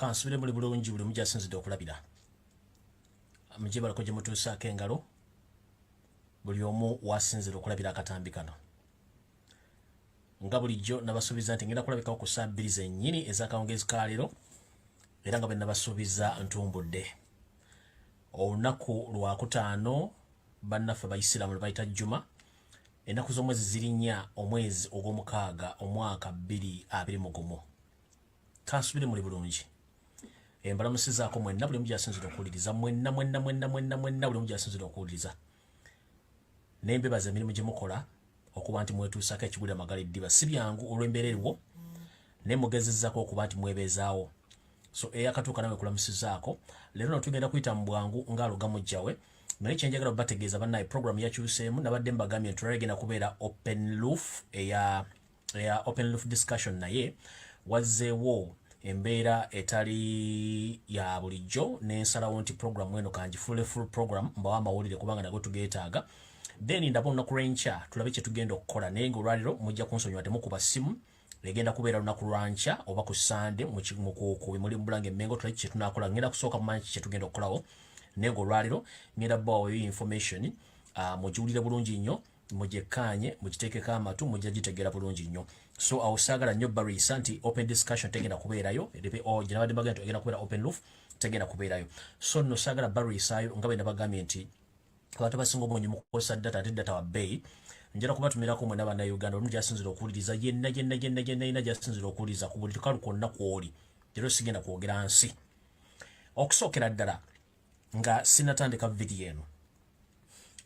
kansubire muri bulungi buli mujja sinzidde okulabira mujje balako gye mutuusaako engalo buli omu wasinzira okulabira akatambi kano nga bulijjo nabasuubiza nti ngenda kulabikawo ku saa 2 zennyini ez'akawungeezi ka leero era nga bwe nabasuubiza ntumbudde olunaku lwakutaano bannaffe abayisiraamu lwe bayita jjuma ennaku z'omwezi ziri 4 omwezi ogw'omukaaga omwaka 2021 kansubire muri bulungi embalamusizaako mwenna buli omu gyasinzira okuwuliriza mwenna buli omu gyasinzira okuwuliriza nembebaza emirimu gye mukola okuba nti mwetuusako ekigulira amagala eddiba si byangu olw'embeera eriwo naye mugezezzaako okuba nti mwebeezaawo so eyakatuuka nawe kulamusizaako leero no tugenda kuyita mu bwangu ng'aloga mujjawe naye kyenjagala bategeeza bannaye program yakyuseemu nabadde mbagambye nti olwaleegenda kubeera open roof eya open roof discussion naye wazzeewo embeera etali ya bulijjo n'ensalawo nti program eno kangifuule full program mbawa amawulire kubanga nago tugeetaaga then ndaba olunaku lw'enkya tulabe kye tugenda okukola naye ng'olwaliro mujja kunsonyiwa temukuba ssimu egenda kubeera lunaku lwankya oba ku sande muli mbulanga emmengo tulabe kye tunaakola ngenda kusooka mumanyi kye tugenda okukolawo naye ng'olwaliro ngenda bawayo information mugiwulire bulungi nnyo mugyekkanye mugiteekeko amatu mujja gitegeera bulungi nnyo so awo saagala nnyo bariisa nti open discussion tegenda kubeerayo ginabadde mbagambye nti egenda kubeera open roof tegenda kubeerayo so nno saagala bariisaayo nga bwe nabagambye nti abantu abasinga obungi mu kukozesa data ate data wa bbeeyi njala kubatumirako mwena bannayuganda olumu gyasinzira okuwuliriza yenna gyasinzira okuwuliriza ku buli tukalu kwonna kwoli leero sigenda kwogera nsi okusookera ddala nga sinatandika vidiyo eno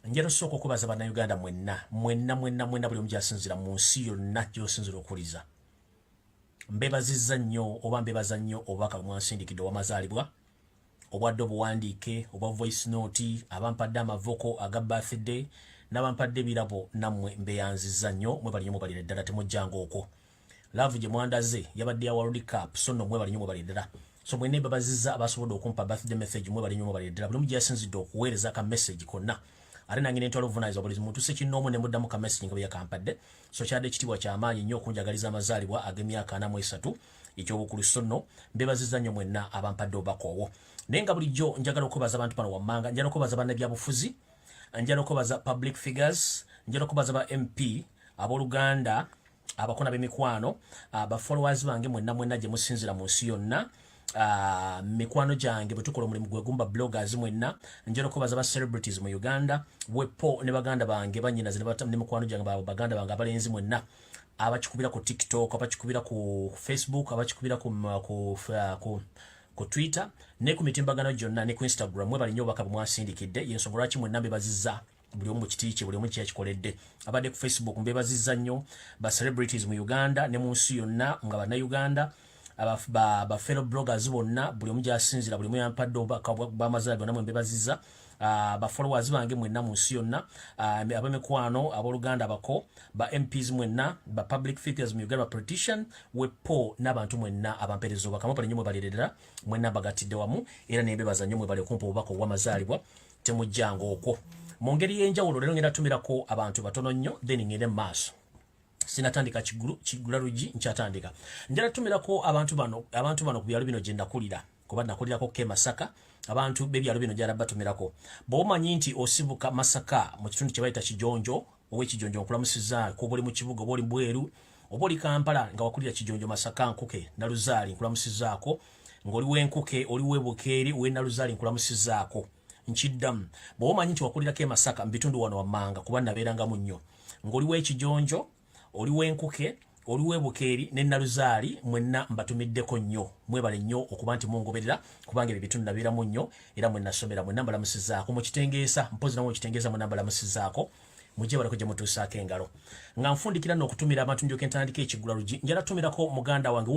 njala osooka okubaza bannayuganda mwenna buli omu gyasinzira mu nsi yonna gyosinzira okuwuliriza mbebazizza nnyo oba mbebaza nnyo obubaka bwemwansindikidde ow'amazaalibwa obwadde obuwandiike obwa voice note abampadde amavoko aga birthday n'abampadde ebirabo nammwe mbeyanzizza nnyo mwebali nnyo mubalira ddala temujjanga okwo laavu gye mwandaze yabadde ya world cup so nno mwebali nnyo mubalira ddala so mwenna mbabazizza abasobodde okumpa birthday message mwebali nnyo mubalira ddala buli omu gyasinzidde okuweereza ka message konna ate nange nentwala obuvunaanyizibwa buli muntu sekinnoomu ne muddamu ka message nga bwe yakampadde so kyadde ekitiibwa ky'amaanyi nnyo okunjagaliza amazaalibwa ag'emyaka 43 ekyobukulu so nno mbebazizza nnyo mwenna abampadde obubaka obwo naye nga bulijjo njagala okubaza abantu bano wammanga njagala okubaza bannabyabufuzi njagala okubaza public figures njagala okubaza ba MP abooluganda abakona b'emikwano bafollowers bange mwenna gye musinzira mu nsi yonna mikwano gyange bwe tukola omulimu gwegumba bloggers mwenna njagala okubaza ba celebrities mu Uganda wepo ne baganda bange bannyinaze ne mikwano gyange baganda bange abalenzi mwenna abakikubira ku TikTok abakikubira ku Facebook abakikubira ku Twitter ne ku mitimbagano gyonna ne ku Instagram mwebali nnyo obubaka bwemwasindikidde yensonga lwaki mwenna mbebazizza buli omu mu kiti kye buli omu kyakikoledde abadde ku Facebook mbebazizza nnyo ba celebrities mu Uganda ne mu nsi yonna nga bannayuganda ba fellow bloggers bonna buli omu gyasinzira buli omu yampadde obubaka bw'amazaalibwa bonna mwe mbebazizza ba followers bange mwenna mu nsi yonna ab'emikwano abooluganda bako ba MPs mwenna ba public figures mu Uganda ba politician wepo n'abantu mwenna abampeereza obubaka mwebali nnyo mwebaleerera mwenna mbagatidde wamu era nembebaza nnyo mwebali okumpa obubaka obw'amazaalibwa temujjanga okwo mu ngeri y'enjawulo leero ngenda tumirako abantu batono nnyo then ngende mu maaso sinatandika kigula lugi nkyatandika njala tumirako abantu bano ku byalo bino gye ndakulira kuba nakulirako ke Masaka abantu b'ebyalo bino gyala batumirako bw'omanyi nti osibuka Masaka mu kitundu kye bayita Kijonjo ow'ekijonjo nkulamusiza ko buli mu kibuga oba oli Bweru oba oli Kampala nga wakulira Kijonjo Masaka Nkuke na Luzaali nkulamusizaako ng'oli w'Enkuke oli w'Ebukeeri w'e Naluzaali nkulamusizaako nkiddamu bw'omanyi nti wakulirako e Masaka mu bitundu wano wammanga kuba nabeerangamu nnyo ng'oli w'Ekijonjo oli w'Enkuke oli w'Ebukeeri ne Naluzaali mwenna mbatumiddeko nnyo mwebale nnyo okuba nti mungoberera kubanga ebyo bitundu nabeeramu nnyo era mwenna somera mwenna mbalamusizaako mu kitengeesa mpozi namwe kitengeesa mwenna mbalamusizaako mujje balako gye mutuusaako engalo nga nfundikira n'okutumira abantu ndyoke ntandika ekigula lugi njala tumirako muganda wange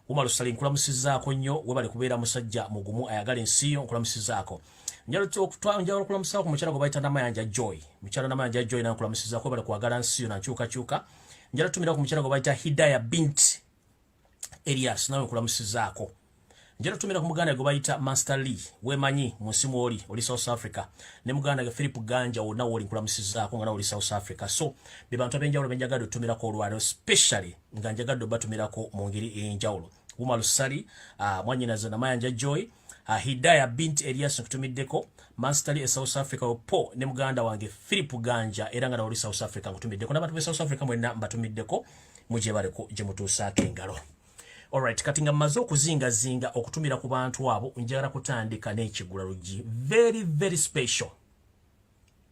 Wuma Lusali nkulamusizaako nnyo webale kubeera musajja mugumu ayagala ensi yo nkulamusizaako njala okulamusizaako ku mukyala gwe bayita Namayanja Joy mukyala Namayanja Joy nankulamusizaako webale kwagala nsi yo nankyukakyuka njala tumirako ku mukyala gwe bayita Hidaya Bint Elias nawe nkulamusizaako njala tumira ku muganda gwe bayita Master Lee wemanyi mu nsi oli South Africa ne muganda ge Philip Ganja wonna woli nkulamusizaako nga nawe oli South Africa so be bantu abenjawulo benjagadde otumirako olwaliro especially nga njagadde obatumirako mu ngeri ey'enjawulo Wuma Lusali, Mwanyinazo na Mayanja Joy, Hidaya Bint Elias nkutumiddeko, Manstali South Africa po ne muganda wange Philip Ganja era nga na oli South Africa nkutumiddeko n'abantu be South Africa mwenna mbatumiddeko muje baleko je mutuusaako engalo. Alright, kati nga mmaze okuzingazinga okutumira ku bantu abo njagala kutandika n'ekigula lugi very very special.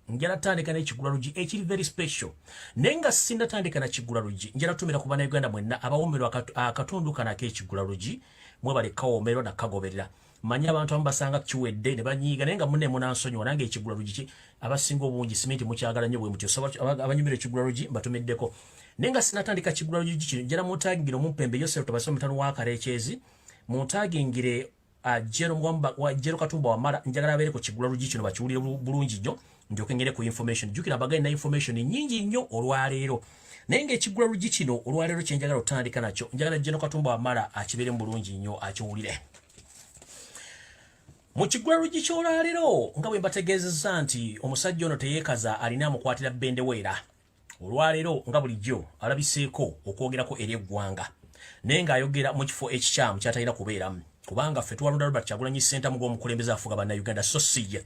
Njala tandika n'ekigula lugi ekiri very special. Nenga sinda tandika na kigula lugi njala tumira ku bannayuganda mwenna abawomberwa akatundu kana k'ekigula lugi mwe bali kawomerwa na kagoberera. Manya abantu ambasanga kiwedde ne banyiiga nenga munne munansonyi wanange ekigula lugi abasinga obungi simenti mukyagala nnyo bwe mutyo abanyumira ekigula lugi mbatumiddeko. Nenga sinatandika kigula lugi kino njala mutagingire omumpembe Yoseeri Tokyalina wa Karekyezi mutagingire Jero Mwamba wa Jero Katumba wa Mara njagala abeereko kigula lugi kino bakiwulire bulungi nnyo njoke ngere ku information jukira bagani na information nyingi nnyo olwaleero. Nenga ekigula lugi kino olwaleero kye njagala otandika nakyo njagala Jero Katumba wa Mara akibere mu bulungi nnyo akiwulire. Mu kigula lugi ky'olwaleero nga bwe mbategeezezza nti omusajja ono teyeekaza alina amukwatira bendeweera. Olwaleero nga bulijjo alabiseeko okwogerako eri eggwanga naye ng'ayogera mu kifo ekikyamu ky'atalina kubeeramu kubanga ffe twalonda Robert Kyagulanyi ssentamu gw'omukulembeze afuga bannayuganda so sijja.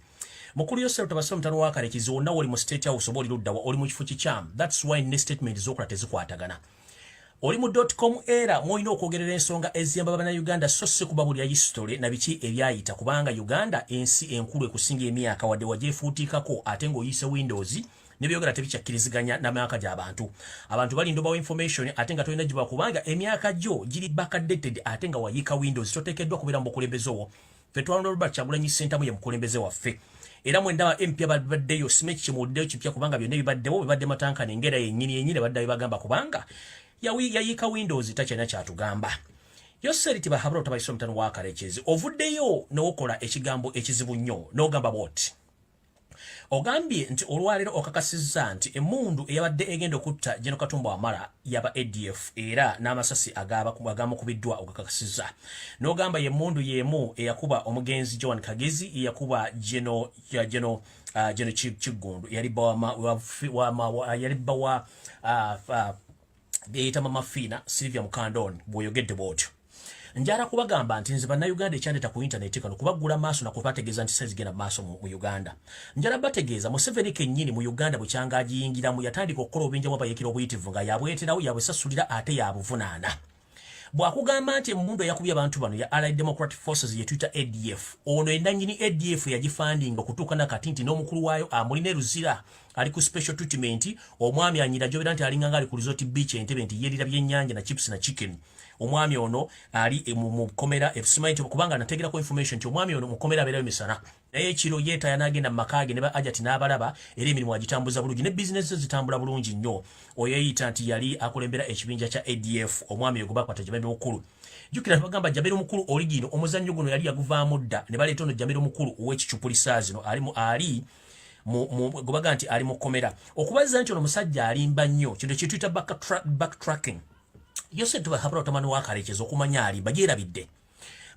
Mukulu Yoseeri Tokyalina wa Karekyezi wonna oli mu state house oba oli luddawa oli mu kifo kikyamu. That's why ne statement z'okola tezikwatagana. Oli mu .com era mwolina okwogerera ensonga eziyamba bannayuganda so si kubabulira history na biki ebyayita kubanga Uganda ensi enkulu ekusinga emyaka wadde wagyefuutiikako ate ng'oyise Windows nebyogera tebikyakkiriziganya n'amyaka gy'abantu. Abantu balinda obawa information ate nga tolina giba kubanga emyaka gyo giri backdated ate nga wayiika Windows toteekeddwa kubeera mu bukulembeze obwo. Ffe twalonda Robert Kyagulanyi ssentamu ye mukulembeze waffe. Era mwendaba empya baddeyo simeki kimuwuliddeyo kipya kubanga byonna bibaddewo bibadde matankane engera yennyini badde bagamba kubanga yayiika Windows takyalina kyatugamba. Yoseeri tibahabula otabayisa omutano wa Karekyezi ovuddeyo n'okola ekigambo ekizibu nnyo n'ogamba bw'oti. Ogambye nti olwaleero okakasizza nti emmundu eyabadde egenda okutta Jeno Katumba wa Mara yaba ADF era n'amasasi agamukubiddwa okakasizza. N'ogamba ye emmundu y'emu eyakuba omugenzi Joan Kagezi eyakuba Jeno Kiggundu yalibba wa beeyita Mama Fina Sylvia Mukandoni bw'oyogedde bw'otyo. Njala kubagamba nti nze bannayuganda ekyandeta ku internet kano kubagula maaso na kubategeeza nti sezigenda maaso mu Uganda. Njala bategeeza Museveni kennyini mu Uganda bukyanga agiyingiramu yatandika okukola obubinjamu abayekera obuyitivu nga yabweterawo yabwesasulira ate yabuvunaana. Bwakugamba nti emmundu eyakubye abantu bano ya Allied Democratic Forces ye tuyita ADF ono endanyini ADF yagifandinga okutuuka nakati nti n'omukulu waayo amulina eruzira ali ku special treatment omwami anyira gyobera nti alinganga ali ku resort beach Entebbe nti yerira byennyanja na chips na chicken. Omwami ono ali mu komera efusimaiti kubanga nategerako information nti omwami ono mu komera abeerayo misana naye ekiro yeeta yanagenda mu makaage ne ba ajati n'abalaba era emirimu agitambuza bulungi ne bizinesi zitambula bulungi nnyo. Oyo yeyita nti yali akulembera ekibinja kya ADF omwami oyo bakwata Jaberi omukulu. Jjukira bagamba Jaberi omukulu oligino omuzannyo guno yali yaguvaamu dda ne baleeta ono Jaberi omukulu ow'ekicupulisaazi no ali gubaga nti ali mu komera okubaza nti ono musajja alimba nnyo kino kye tuyita backtracking. Yoseeri Tokyalina wa Karekyezi okumanya alimba gyerabidde.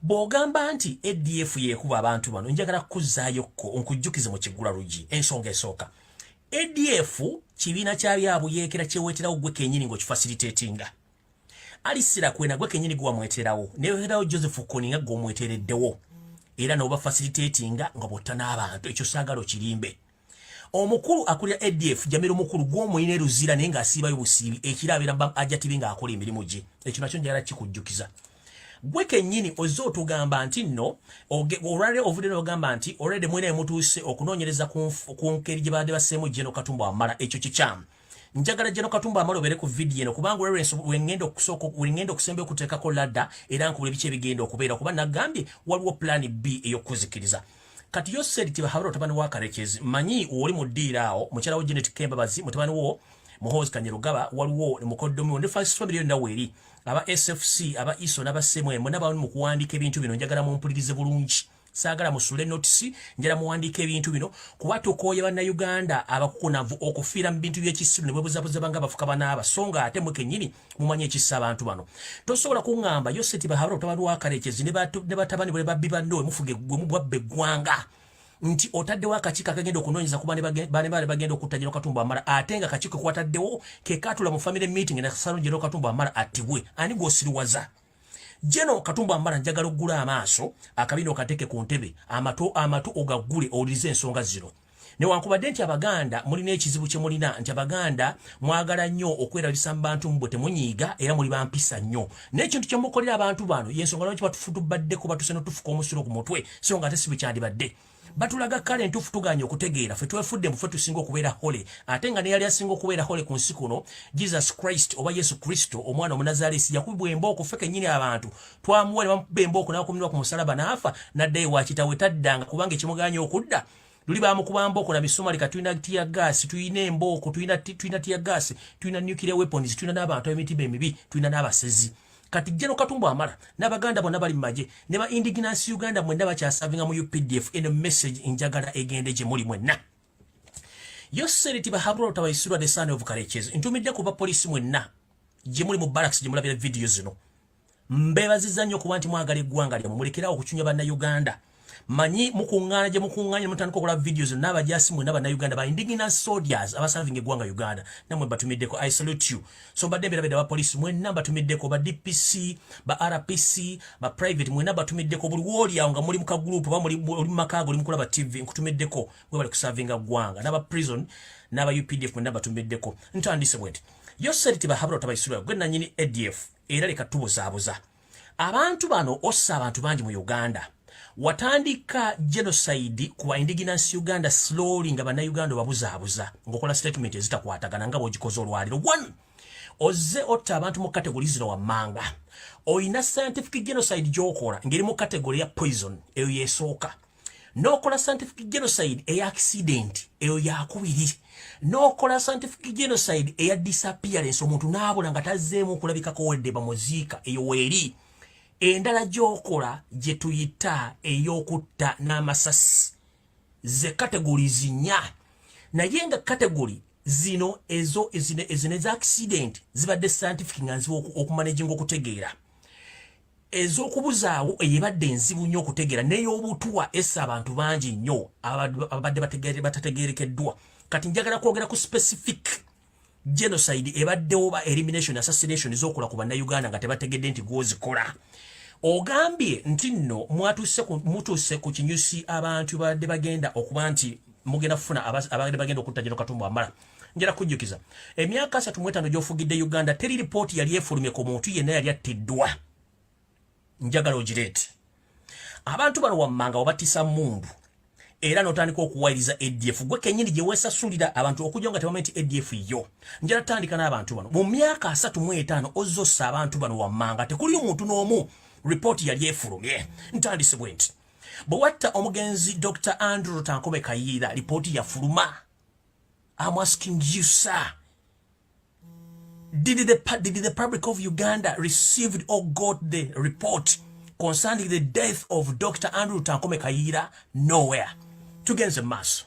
Bw'ogamba nti ADF yeekuba abantu bano njagala kukuzaayokko nkujjukize mu kigula lugi ensonga esooka. ADF kibiina kyabyabuyeekera kyeweeterawo gwe kennyini ng'okifacilitatinga. Alisira kwena gwe kennyini gwe wamweterawo neweeterawo Joseph Kony nga gwe omwetereddewo era n'oba facilitatinga nga bw'otta n'abantu ekyo saagala okirimbe. Omukulu akulira ADF Jamiro omukulu gw'omuyina eruzira naye ng'asiibayo busiibi ekiro abeera ajjatibi ng'akola emirimu gye ekyo nakyo njagala kikujjukiza. Gwe kennyini ozze otugamba nti nno olwaleero ovudde n'ogamba nti olwedde mwena emutuuse okunoonyereza ku ngeri gye badde basseemu Jeno Katumba wa Mara ekyo kikyamu. Njagala Jeno Katumba wa Mara obeere ku vidiyo eno kubanga wengenda okusemba okuteekako ladda era nkubula ebiki ebigenda okubeera kuba nagambye waliwo plan B ey'okuzikiriza. Kati Yoseeri Tokyalina wa Karekyezi manyi oli mu ddiira awo mukyala wo Janet Kembabazi mutabani wo Muhoozi Kanyerugaba waliwo mukoddomi ne family yonna weeri aba SFC aba ISO n'abasemwemu n'abantu mu kuwandiika ebintu bino njagala mumpulirize bulungi. Saagala musule notisi njala muwandiika ebintu bino kuba tukooye bannayuganda abakukunavu okufiira mu bintu by'ekisiru ne bwebuzabuza banga bafuka banaaba so nga ate mwe kennyini mumanye ekissa abantu bano. Tosobola kuŋŋamba Yoseeri Tokyalina wa Karekyezi ne batabani bwe babbi banno emufuge gwe mubwabba eggwanga nti otaddewo akakiiko akagenda okunoonyeza ku bane bagenda okutta Jeno Katumba wa Mara ate nga akakiiko kwataddewo ke katula mu family meeting na Salon Jeno Katumba wa Mara attibwe ani gw'osiriwaza. Jeno Katumba Mbala njagala oggula amaaso akabino kateke ku ntebe amatu ogaggule owulirize ensonga zino. Newankubadde nti Abaganda mulina ekizibu kye mulina nti Abaganda mwagala nnyo okwerabisa mu bantu mbwe temunyiiga era muli bampisa nnyo. N'ekintu kye mukolera abantu bano y'ensonga lwaki batufudubaddeko batuse n'otufuka omusiro ku mutwe so nga ate si bwe kyandibadde. Batulaga kale ntuufu tuganye okutegeera ffe twefudde mu ffe tusinga okubeera hole ate nga ne yali asinga okubeera hole ku nsi kuno Jesus Christ oba Yesu Kristo omwana Omunazaalesi yakubibwa embooko ffe kennyini abantu twamuwa ne bamukuba embooko n'akumirwa ku musalaba n'afa n'addayo wa kitaawe taddanga kubanga ekimuganye okudda luli bamukuba mbooko na misumali ka tulina tiya gas tulina embooko tulina tiya gas tulina nuclear weapons tulina n'abantu ab'emitima emibi tulina n'abasezi. Kati Jeno Katumba Amala n'Abaganda bonna bali mmaje ne ba indigenous Uganda mwenna bakyasavinga mu UPDF in a message njagala egende gye muli mwenna. Yoseeri Tokyalina the son of Kareches ntumidde ku bapolisi mwenna gye muli mu barracks gye mulabira video zino. Mbeebaziza nnyo kuba nti mwagala eggwanga lyammwe mulekerawo okucunya bannayuganda. Manyi mukuŋŋaana gye mukuŋŋaanya mutandika okola videos n'abajasi mwenna bannayuganda ba indigenous soldiers abasavinga eggwanga Uganda nammwe batumiddeko. I salute you. So mbadde mbeerabira abapolisi mwenna batumiddeko ba DPC ba RPC ba private mwenna batumiddeko buli wooli awo nga muli mu kagulupu oba muli mu makaago oli mukulaba TV nkutumiddeko bwe bali kusavinga ggwanga n'aba prison n'aba UPDF mwenna batumiddeko. Ntandise bwe nti Yoseeri Tokyalina gwe nannyini ADF era leka tubuzaabuza abantu bano ossa abantu bangi mu Uganda. Watandika genocide kuba indigenous Uganda slowly nga bannayuganda babuzaabuza ng'okola statement ezitakwatagana nga bw'ogikoze olwaliro. One, ozze otta abantu mu category zino wammanga. Oyina scientific genocide gy'okola ngeri mu category ya poison eyo yeesooka. N'okola scientific genocide eya accident eyo yakubiri. N'okola scientific genocide eya disappearance omuntu n'abula nga tazzeemu okulabikako wedde bamuziika eyo weeri. Endala gy'okola gye tuyita ey'okutta n'amasasi ze categories nnya naye nga category zino ezo eza accident zibadde scientific nga nzibu okumanaginga okutegeera ez'okubuzaawo eyebadde enzibu nnyo okutegeera n'ey'obutuwa essa abantu bangi nnyo abadde batategeerekeddwa. Kati njagala kwogera ku specific genocide ebaddewo ba elimination assassination ez'okola ku bannayuganda nga tebategedde nti gw'ozikola. Ogambye nti nno mutuuse ku kinyusi abantu badde bagenda okuba nti mugenda kufuna abadde bagenda okutta Jeno Katumba Amala. Njala kujjukiza emyaka 35 gy'ofugidde Uganda teri ripooti yali efulumye ku muntu yenna yali attiddwa. Njagala ogireete abantu bano wammanga wabatisa mundu era n'otandika okuwayiriza ADF gwe kennyini gye weesasulira abantu okujja nga tebamanyi nti ADF yo. Njala tandika n'abantu bano mu myaka 35 ozzossa abantu bano wammanga tekuli omuntu n'omu ripooti yali efulumye. Ntandise bwe nti bwe watta omugenzi Dr. Andrew Tankome Kayiira ripooti yafuluma. I'm asking you, sir, did the public of Uganda received or got the report concerning the death of Dr. Andrew Tankome Kayiira? Nowhere. Tugenze maaso.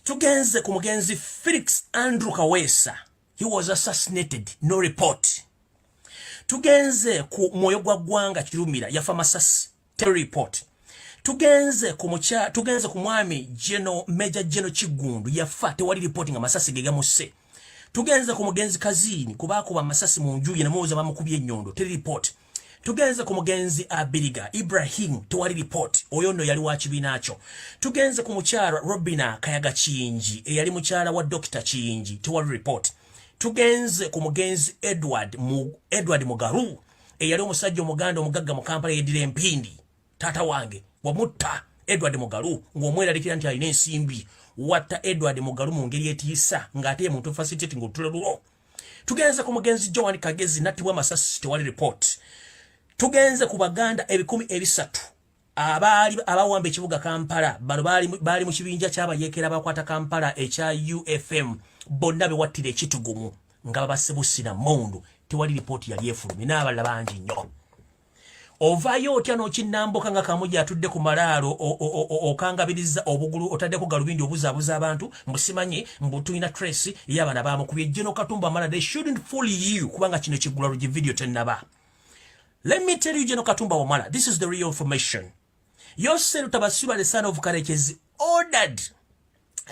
Tugenze ku mugenzi Felix Andrew Kaweesa. He was assassinated. No report. Tugenze ku Mwoyo gwa Ggwanga Kirumira yafa masasi. Tell report. Tugenze ku mwami Major General Kigundu yafa tewali report nga masasi gegamuse. Tugenze ku mugenzi Kazini kubakuba masasi mu nju ye namuza bamukubye ennyondo. Tell report. Tugenze ku mugenzi Abiriga Ibrahim tewali report oyo nno yali wa kibiina kyo. Tugenze ku mukyala Robina Kayaga Kiyingi eyali mukyala wa Dr. Kiyingi tewali report. Tugenze ku mugenzi Edward Mugaru eyali omusajja omuganda omugagga mu Kampala yeddira empindi tata wange wamutta Edward Mugaru ng'omweralikira nti alina ensimbi. Watta Edward Mugaru mu ngeri etiisa ng'ate ye muntu facilitating olutulululo. Tugenze ku mugenzi Joan Kagezi nattibwa masasi tewali report. Tugenze ku Baganda 1,300 abawamba ekibuga Kampala bano baali mu kibinja ky'abayeekera bakwata Kampala ekya UFM bonna bewattira ekitugumu nga babasebusina mundu tewali report yali efulumye n'abalala bangi nnyo. Ovaayo otya n'okinnambuka nga kamuja atudde ku malaalo okangabiriza obugulu otaddeko galubindi obuzaabuza abantu mbusimanyi mbutuyina trace y'abaana baamukubye Jeno Katumba Amala. They shouldn't fool you kubanga kino kiggula lugi video tennaba. Let me tell you, Jeno Katumba Amala, this is the real information. Yoseeri Tokyalina the son of Kareches ordered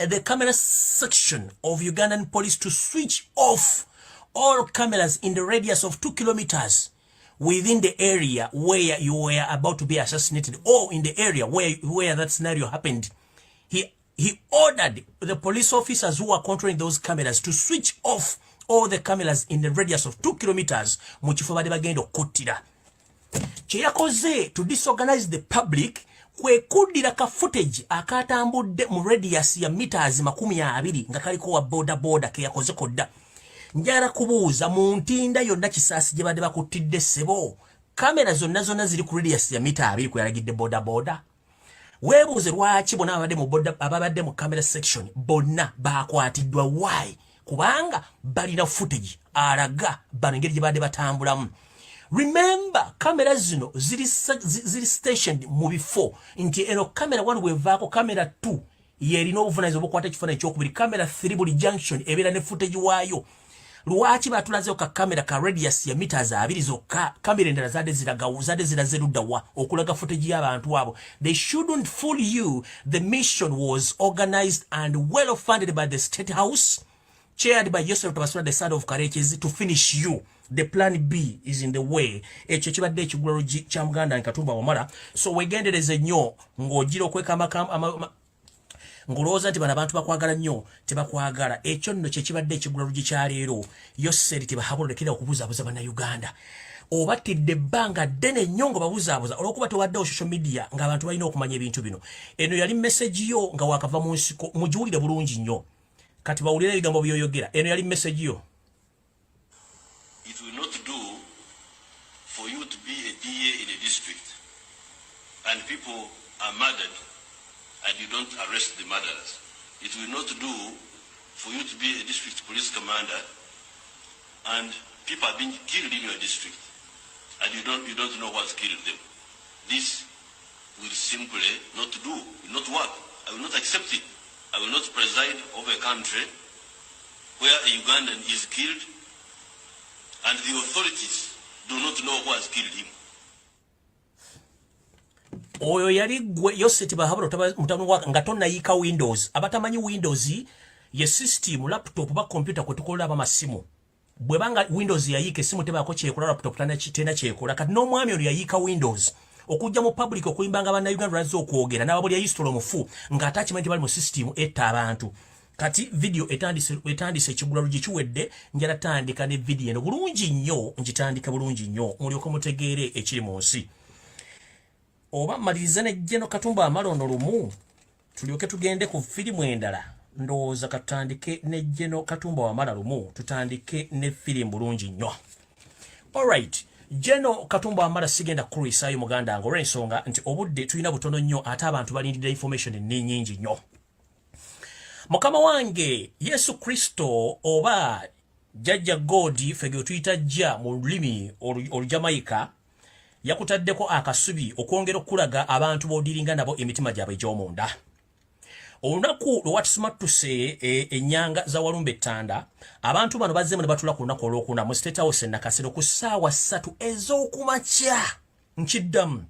the camera section of Ugandan police to switch off all cameras in the radius of 2 kilometers within the area where you were about to be assassinated, or in the area where that scenario happened. He ordered the police officers who were controlling those cameras to switch off all the cameras in the radius of 2 kilometers. Muchifo bade bagenda okuttira. Kye yakoze to disorganize the public kwe kuddira ka footage akatambudde mu radius ya meters 20 nga kaliko wa boda ke yakoze kodda. Njara kubuuza mu ntinda yonna kisaasi gye badde bakuttidde ssebo. Kamera zonna ziri ku radius ya mita 2 kwe yalagidde boda. Weebuuze lwaki bonna ababadde mu camera section bonna bakwatiddwa. Why? Kubanga balina footage alaga bano engeri gye badde batambulamu. Remember, camera zino ziri stationed mu bifo nti eno camera 1 wevaako camera 2 yerina obuvunaanyizibwa obukwata ekifaananyi ekyokubiri, camera 3 buli junction ebeera ne footage waayo. Lwaki batulazeeko ka camera ka radius ya meters 2 zokka? Kamera endala zadde ziraze ludda wa okulaga footage y'abantu abo. They shouldn't fool you. The mission was organized and well funded by the State House, chaired by Yoseeri Tokyalina, the son of Karekezi, to finish you. The plan B is in the way. Ekyo kibadde ekigulalo kya Muganda Katumba Wamala. So wegendereze nnyo ng'ogira okwekama ngulowooza nti bano abantu bakwagala nnyo tebakwagala. Ekyo nno kye kibadde ekigulalo kya leero. Yoseeri tebahabulekera okubuzaabuza bannayuganda. Obatidde ebbanga ddene nnyo nga babuzaabuza olw'okuba tewaddewo social media ng'abantu balina okumanya ebintu bino. Eno yali message yo nga wakava mu nsiko, mugiwulire bulungi nnyo kati bawulire ebigambo byoyogera. Eno yali message yo. It will not do for you to be a DA in a district and people are murdered and you don't arrest the murderers. It will not do for you to be a district police commander and people are being killed in your district and you don't know what's killed them. This will simply not do, will not work. I will not accept it. I will not preside over a country where a Ugandan is killed and the authorities do not know who has killed him. Oyo yali gwe Yoseeri bahabula mutamu waka nga tonnayika Windows. Abatamanyi Windows ye system laptop ba computer kwe tukola abamasimu. Bwe banga Windows yayiika essimu tebaako kyekola laptop tena kyekola. Kati n'omwami ono yayiika Windows okujja mu public okuyimbanga bannayuganda lwazze okwogera n'ababuli yayisitula omufu ng'attachment bali mu system etta abantu. Kati video etandise ekigulalo gikiwedde njala tandika ne video eno bulungi nnyo, ngitandika bulungi nnyo mulyoke mutegeere ekiri mu nsi. Oba maliriza ne Jeno Katumba amalondo lumu tulyoke tugende ku firimu endala. Ndowooza katandike ne Jeno Katumba wamala lumu tutandike ne firimu bulungi nnyo. Alright, Jeno Katumba wamala sigenda kulisaayo muganda ngo olw'ensonga nti obudde tulina butono nnyo ate abantu balindira information nnyingi nnyo. Mukama wange Yesu Kristo oba Jajja God fege tuyita jja mu lulimi olujamaika yakutaddeko akasubi okwongera okulaga abantu bodiringa nabo emitima gyabwe egy'omunda. Olunaku lwatusimattuse ennyanga za Walumbe Ttanda abantu bano bazze ne batula ku lunaku olwokuna mu State House Nakasero ku ssaawa 3 ez'okumakya nkiddamu.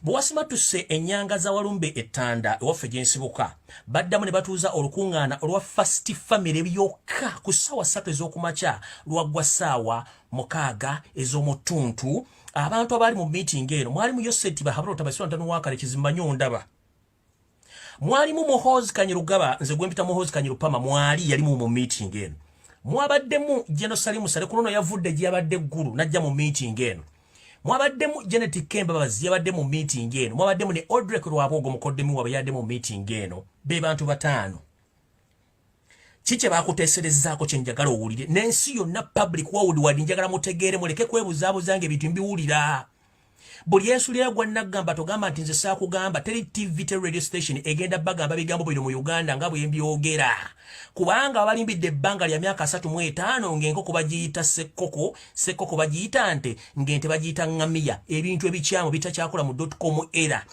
Bwasimattuse ennyanga za Walumbe Ttanda ewaffe gye nsibuka baddamu ne batuuza olukuŋŋaana olwa First Family byokka ku ssaawa 3 ez'okumakya lwaggwa ssaawa 6 ez'omutuntu. Abantu abali mu meeting eno mwalimu Yoseeri bahabula tabasira ntano wakale kizimbanyo ndaba. Mwalimu Muhoozi Kanyirugaba nze gwempita Muhoozi Kanyirupama mwali yali mu meeting eno. Mwabaddemu Jeno Salimu Sale kunono yavudde gye yabadde ggulu najja mu meeting eno. Mwabaddemu Janet Kemba babazi yabadde mu meeting eno. Mwabaddemu ne Odrek Lwabogo mukoddemu wabwe yabadde mu meeting eno. Be bantu bataano. Kiche bakuteeserezaako kye njagala owulire. N'ensi yonna public worldwide njagala mutegeere muleke kwebuzaabuuzanga ebintu mbiwulira. Buli yensulira gwa nagamba togamba nti nze saakugamba teri TV teri radio station egenda bagamba bigambo bino mu Uganda nga bwe mbyogera. Kubanga abalimbidde ebbanga lya myaka 35 ng'enkoko bagiyita ssekoko bagiyita nte ng'ente bagiyita ngamiya. Ebintu ebikyamu bitakyakola mu .com era.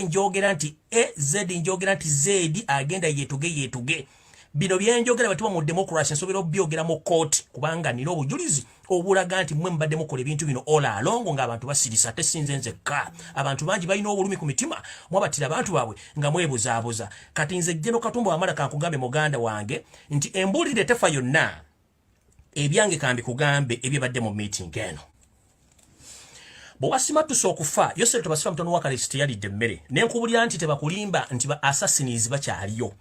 Njogera nti Z njogera nti Z agenda yetuge. Bino byenjogera batuba mu democracy nsobera obyogera mu court kubanga nina obujulizi obulaga nti mmwe mbadde mukola ebintu bino ola alongo ng'abantu basirisa ate sinze nzekka. Abantu bangi balina obulumi ku mitima mwabatira abantu baabwe nga mwebuzaabuza. Kati nze Jeno Katumba wamala kankugambe muganda wange nti embulire tefa yonna ebyange kambi kugambe ebyebadde mu meeting eno. Bw'wasima tusokufa Yoseeri tubasifa mutono wa Kalisiti yalidde emmere nenkubulira nti tebakulimba nti ba assassins bakyaliyo.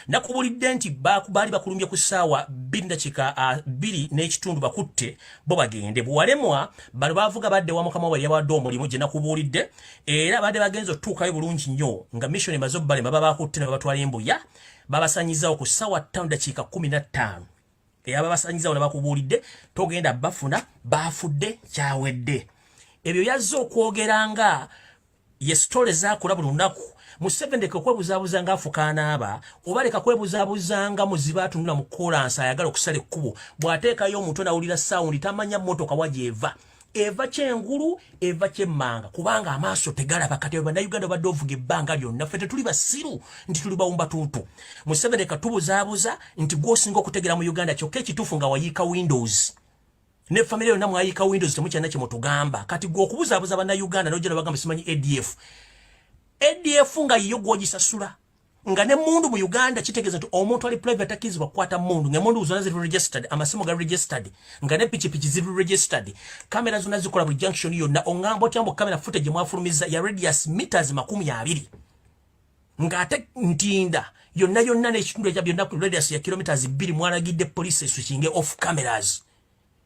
Nakubulidde nti baali bakulumbye ku ssaawa 2 n'ekitundu bakutte bo bagende. Bwewalemwa bano baavuga badde wa mukama we yabawadde omulimu gye nakubuulidde era badde bagenza otuukayo bulungi nnyo nga mission emaze obbalema baba bakutte ne babatwala embuya babasanyizaawo ku ssaawa 5:15. Era babasanyizaawo ne bakubuulidde togenda bafuna baafudde kyawedde. Ebyo yazze okwogeranga ye story zakula buli lunaku. Museveni leka kwebuzaabuzanga afukaana aba oba leka kwebuzaabuzanga muziba atunula mu kolansi ayagala okusala ekkubo. Bw'ateekayo omuntu nawulira sawundi tamanya mmotoka wagyeva. Eva kyengulu eva kyemmanga kubanga amaaso tegalaba kati bannayuganda badde ovuga ebbanga lyonna ffe tetuli basiru nti tuli bawumba tuutu. Museveni leka tubuzaabuza nti gw'osinga okutegera mu Uganda kyokka ekituufu nga wayiika Windows. Ne family yonna mwayika Windows temukyana kye mutugamba kati gwe okubuzaabuza bannayuganda n'ojja bagamba simanyi ADF nga yiyo gwogisasula nga ne mundu mu Uganda kitegeeza nti omuntu ali private akizibwa kukwata mundu ng'emundu zonna ziri registered amasimu ga registered nga ne pichipichi ziri registered kamera zonna zikola buli junction yonna oŋŋamba otyambo kamera footage mwafulumiza ya radius meters 20 nga ate ntinda yonna n'ekitundu ekya byonna ku radius ya kilometers 2 mwalagidde police switching off cameras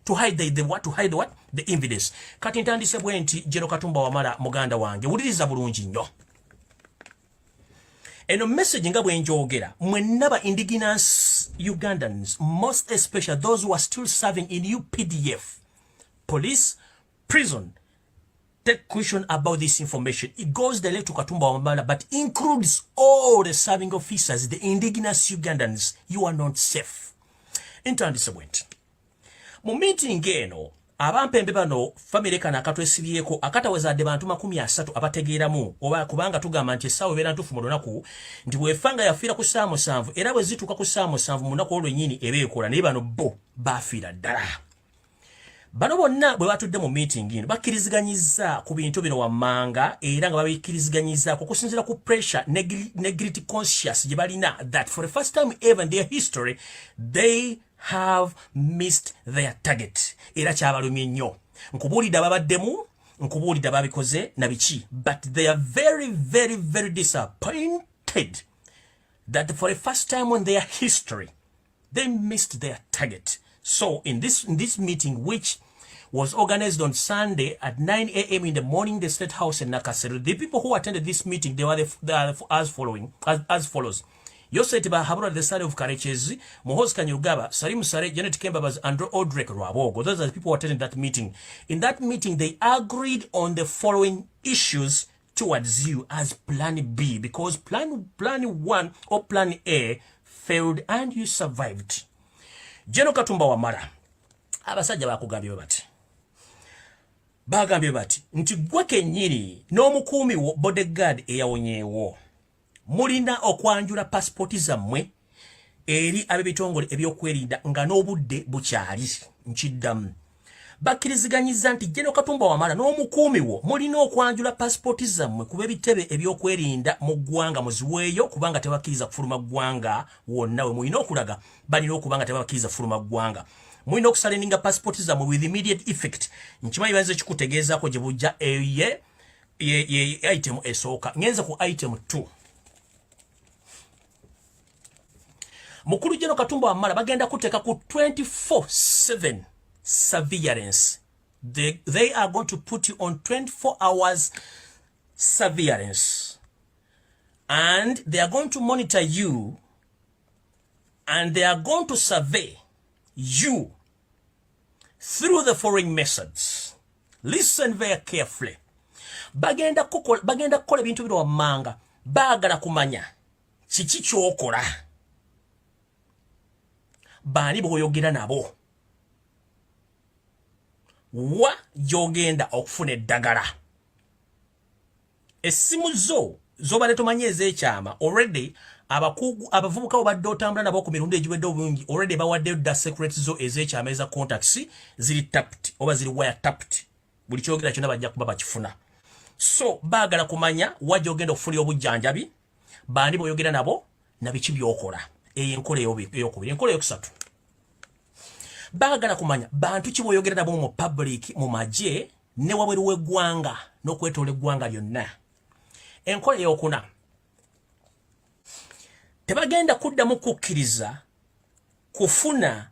to hide the evidence. Kati ntandise bwe nti Jero Katumba Wamala muganda wange wuliriza bulungi nnyo. Eno message nga bwe njogera mwenna indigenous Ugandans, most especially those who are still serving in UPDF, police, prison, take question about this information. It goes direct to Katumba Wamala but includes all the serving officers, the indigenous Ugandans. You are not safe. Ntandise bwe nti mu meeting eno abampembe bano family kana akatwesibyeko akatawezadde bantu 30 abategeeramu oba kubanga tugamba nti essaawa ebeera ntuufu mu lunaku nti bwefanga yafiira ku ssaawa 7 era bwe zituuka ku ssaawa 7 mu lunaku olwennyini ebeekola naye bano bo baafiira ddala. Bano bonna bwe batudde mu meeting eno bakkiriziganyizza ku bintu bino wammanga era nga babikkiriziganyizzaako okusinziira ku pressure ne guilty conscious gye balina that for the first time ever in their history they have missed their target. Era kyabalumye nnyo. Nkubuulidde ababaddemu, nkubuulidde ababikoze na biki. But they are very, very, very disappointed that for the first time in their history, they missed their target. So in this meeting, which was organized on Sunday at 9 a.m. in the morning, the State House in Nakasero, the people who attended this meeting, they were as follows. Yoseeri Tokyalina the son of Karechezi, Muhoozi Kanyarugaba, Salim Sare, Janet Kembabaz, Andrew Odrek Rwabogo. Those are the people who attended that meeting. In that meeting, they agreed on the following issues towards you as Plan B, because Plan 1 or Plan A failed and you survived. Jeno Katumba Wamala, abasajja bakugambye bati. Bagambye bati, nti gwe kennyini n'omukuumi wo bodyguard eyawonyeewo. Mulina okwanjula pasipoti zammwe eri ab'ebitongole ebyokwerinda nga n'obudde bukyali nkiddamu. Bakkiriziganyiza nti Jeno Katumba Wamala n'omukuumi wo mulina okwanjula pasipoti zammwe ku b'ebitebe ebyokwerinda mu ggwanga muziweeyo kubanga tebakkiriza kufuluma ggwanga wonna we mulina okulaga balina okubanga tebakkiriza kufuluma ggwanga. Mulina okusalendinga pasipoti zammwe with immediate effect. Nkimanyi bayinza kikutegeezaako gye bujja ye item esooka. Ngenze ku item 2. Mukulu Jeno Katumba Wamala bagenda kuteeka ku 24/7 surveillance. They are going to put you on 24 hours surveillance. And they are going to monitor you. And they are going to survey you through the following methods. Listen very carefully. Bagenda kukola ebintu bino wammanga. Baagala kumanya kiki ky'okola. Baani bw'oyogera nabo. Wa gy'ogenda okufuna eddagala. Essimu z'obadde tomanyi ez'ekyama already abavubuka obadde otambula nabo ku mirundi egiwedde obulungi already bawaddeyo dda secret zo ez'ekyama eza contacts ziri tapped oba ziri wire tapped. Buli kyogera kyonna bajja kuba bakifuna. So baagala kumanya wa gy'ogenda okufunira obujjanjabi. Baani bw'oyogera nabo na biki by'okola. Eyo enkola ey'okubiri. Enkola eyokusatu. bagala kumanya bantu ki boyogera nabo mu public mu maje ne wabweru w'eggwanga n'okwetoola eggwanga lyonna. Enkola ey'okuna tebagenda kuddamu kukkiriza kufuna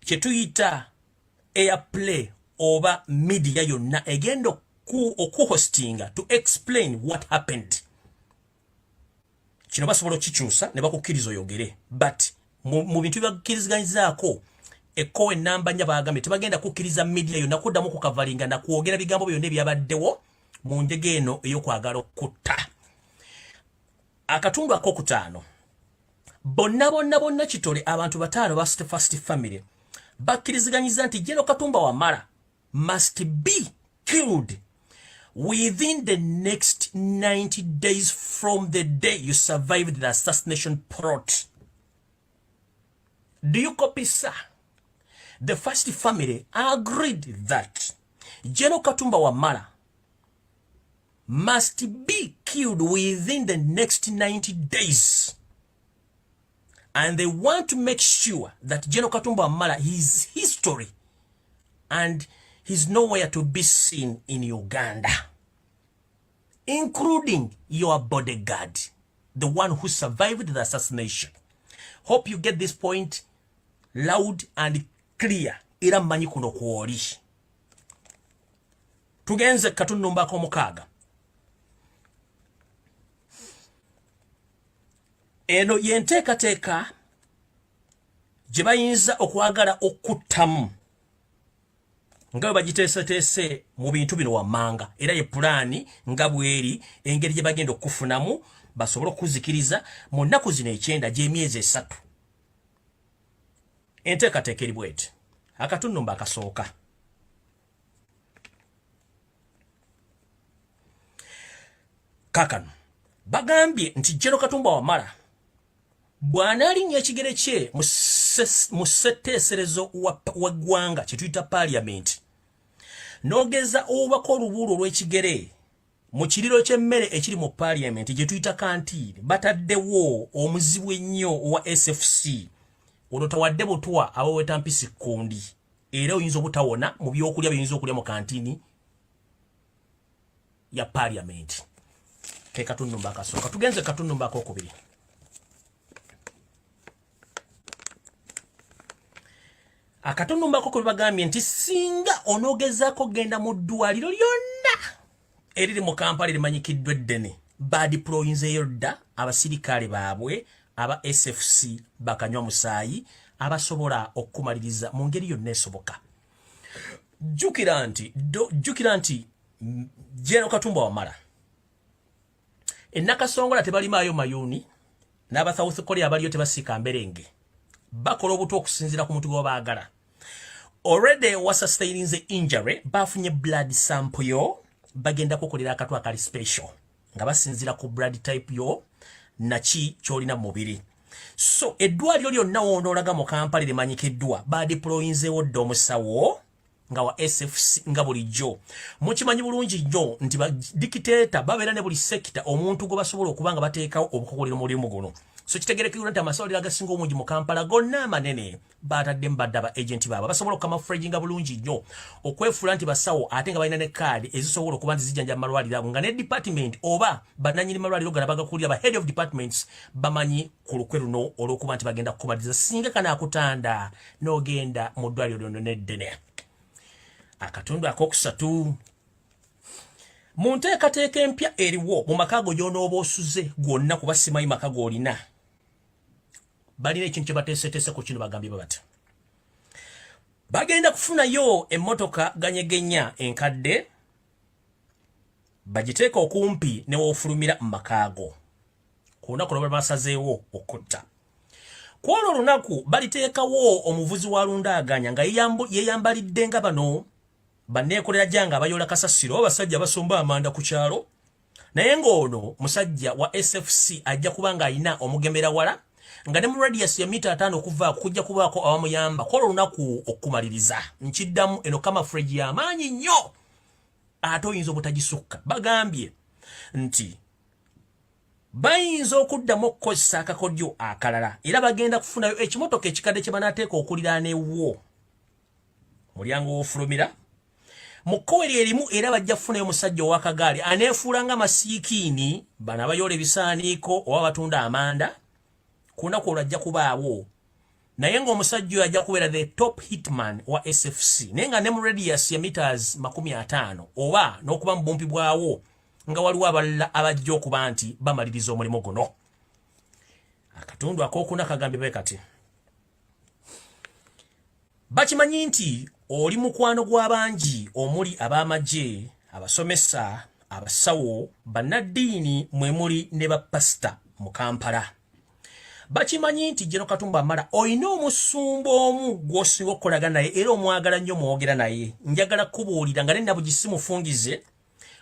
kye tuyita airplay oba media yonna egenda okuhostinga to explain what happened. Kino basobola okikyusa ne bakukkiriza oyogere, but mu bintu byakkirizganyizaako ekkowe ennamba nnya bagambye tebagenda kukkiriza media yonna kuddamu kukavalinga na kwogera bigambo byonna ebyabaddewo mu njege eno ey'okwagala okutta. Akatundu ak'okutaano, bonna kitole abantu bataano ba First Family bakkiriziganyiza nti General Katumba Wamala must be killed within the next 90 days from the day you survived the assassination plot. Do you copy, sir? The First Family agreed that General Katumba Wamala must be killed within the next 90 days. And they want to make sure that General Katumba Wamala, his history, and he's nowhere to be seen in Uganda, including your bodyguard, the one who survived the assassination. Hope you get this point loud and clear. Era mmanyi kuno kwoli. Tugenze katundu mbako mukaaga. Eno yenteekateeka gye bayinza okwagala okuttamu nga bwe bagiteeseteese mu bintu bino wammanga, era ye pulaani nga bweri engeri gye bagenda okufunamu basobole okuzikiriza mu nnaku zino 9 gy'emyezi 3. Enteekateeka eri bweti. Akatundu akasooka. Kakano bagambye nti General Katumba Wamala bw'anaalinnya ekigere kye mu ssetteeserezo w'eggwanga kye tuyita Parliament, n'ogeza obubaka olubuulo olw'ekigere mu kiriro ky'emmere ekiri mu Parliament gye tuyita kantiini, bataddewo omuzibu ennyo owa SFC olwo tawadde butwa abaweta mpisi kundi, era oyinza obutawona mu byokulya by'oyinza okulya mu kantiini ya Parliament. Ke katundu mbakasooka. Tugenze katundu mbakokubiri. Akatundu mbakokubiri bagambye nti singa onogezaako genda mu ddwaliro lyonna eriri mu Kampala limanyikiddwa eddene badiployinzeeyo dda abasirikale baabwe aba SFC bakanywa musaayi abasobola okumaliriza mu ngeri yonna esoboka. Jjukira nti General Katumba Wamala ennakasongola tebalimaayo mayuuni n'aba South Korea abaliyo tebasiika mberenge, bakola obuto okusinziira ku muntu gwe baagala. Already wasustaining the injury bafunye blood sample yo, bagenda kukolera akatwa akali special nga basinziira ku blood type yo naki kyolina mu mubiri. So eddwaliro lyonna woonoolaga mu Kampala limanyikiddwa badiployinzeewo dda omusawo nga wa SFC nga bulijjo. Mukimanyi bulungi nnyo nti badikiteeta babeera ne buli sekita omuntu gwe basobola okuba nga bateekawo obukokolero mu mulimu guno. So kitegerekekera nti amasomero agasinga omungi mu Kampala gonna amanene baataddemu badde aba agenti baabwe basobola okamafraginga bulungi nnyo okwefuula nti basawo ate nga balina ne kaadi ezisobola okuba nti zijjanja malwaliro ago nga ne department oba bannannyini malwaliro gana bagakulira ba head of departments bamanyi ku lukwe luno olw'okuba nti bagenda kukumaliriza singa kanaakutanda n'ogenda mu ddwaliro lyono n'eddene. Akatundu akokusatu, mu nteekateeka empya eriwo mu maka go gy'onooba osuze gwonna kuba simanyi maka g'olina, balina ekintu kye bateeseteese ku kino bagambye bati bagenda kufunayo emmotoka ganyegenya enkadde bagiteeka okumpi ne woofulumira mu maka go ku lunaku lwe basazeewo okutta. Ku olwo olunaku baliteekawo omuvuzi wa lundaaganya nga yeeyambalidde nga bano banneekolera janga abayola kasasiro abasajja basomba amanda ku kyalo, naye ng'ono musajja wa SFC ajja kuba nga alina omugemera wala nga ne mu radius ya mita 5 okuva kujja kubaako abamuyamba kola olunaku okumaliriza. Nkiddamu eno kama freji y'amaanyi nnyo ate oyinza obutagisukka. Bagambye nti bayinza okuddamu okukozesa akakodyo akalala era bagenda kufunayo ekimotoka ekikadde kye banaateeka okuliraana ewwo mulyango w'ofulumira mu kkowe erimu era bajja kufunayo omusajja ow'akagaali aneefuula nga masiikiini bano abayoola ebisaaniiko oba batunda amanda ku lunaku olwo ajja kubaawo naye ng'omusajja oyo ajja kubeera the top hitman wa SFC naye nga ne mu radius ya meters 50 oba n'okuba mu bumpi bwawo nga waliwo abalala abajja okuba nti bamaliriza omulimu guno. Akatundu ak'okuna kagambye bwe kati bakimanyi nti oli mukwano gw'abangi omuli ab'amagye abasomesa abasawo bannaddiini mwe muli ne bapasita mu Kampala. Bakimanyi nti Jeno Katumba Amala oyina omusumba omu gw'osinga okukolaga naye era omwagala nnyo mwogera naye njagala kubuulira nga nenna bugisimufungize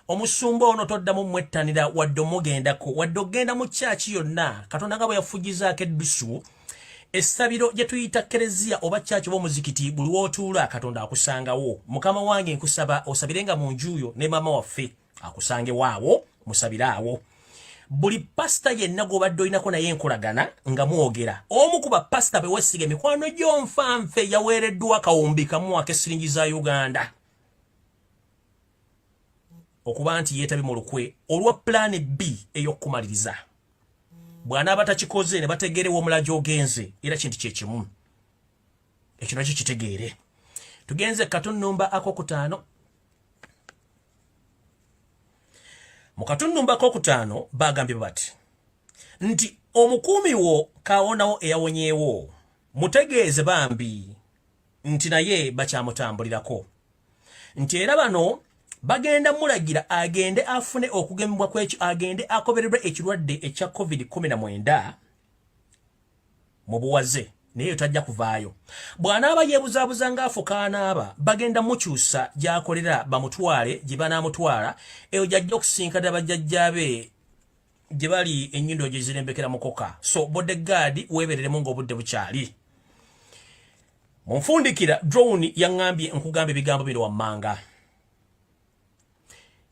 omusumba ono toddamu mwettanira wadde omugendako wadde ogenda mu kyaki yonna Katonda nga bwe yafugizaako eddusu essabiro gye tuyita kereziya oba kyaki b'omuzikiti buli w'otuula Katonda akusangawo. Mukama wange nkusaba osabirenga mu njuuyo ne maama waffe akusange waawo musabire awo. Buli pasita yenna gw'obadde olinako naye enkolagana nga mwogera omu ku bapasita be wesiga emikwano gy'onfanfe yaweereddwa akawumbi kamu ak'essiringi za Uganda okuba nti yeetabye mu lukwe olwa pulaani B ey'okumaliriza. Bw'anaaba takikoze ne bategeerewo omulala gy'ogenze era kintu kye kimu ekyo nakyo kitegeere. Tugenze Katunumba ak'okutaano. Mu Katunumba ak'okutaano bagambye bati nti omukuumi wo kaawonawo eyawonyeewo mutegeeze bambi nti naye bakyamutambulirako nti era bano bagenda mulagira agende afune okugemebwa kw'ekyo agende akobererwe ekirwadde ekya COVID-19 mu buwaze naye tajja kuvaayo. Bw'anaaba yeebuzaabuza ng'afuka anaaba bagenda mukyusa gy'akolera bamutwale gye banaamutwala eyo gy'ajja okusinkana bajjajjaabe gye bali ennyindo gye zirembekera mukoka. So bodyguard weebereremu ng'obudde bukyali. Mu nfundikira drone yaŋŋambye nkugamba ebigambo bino wammanga.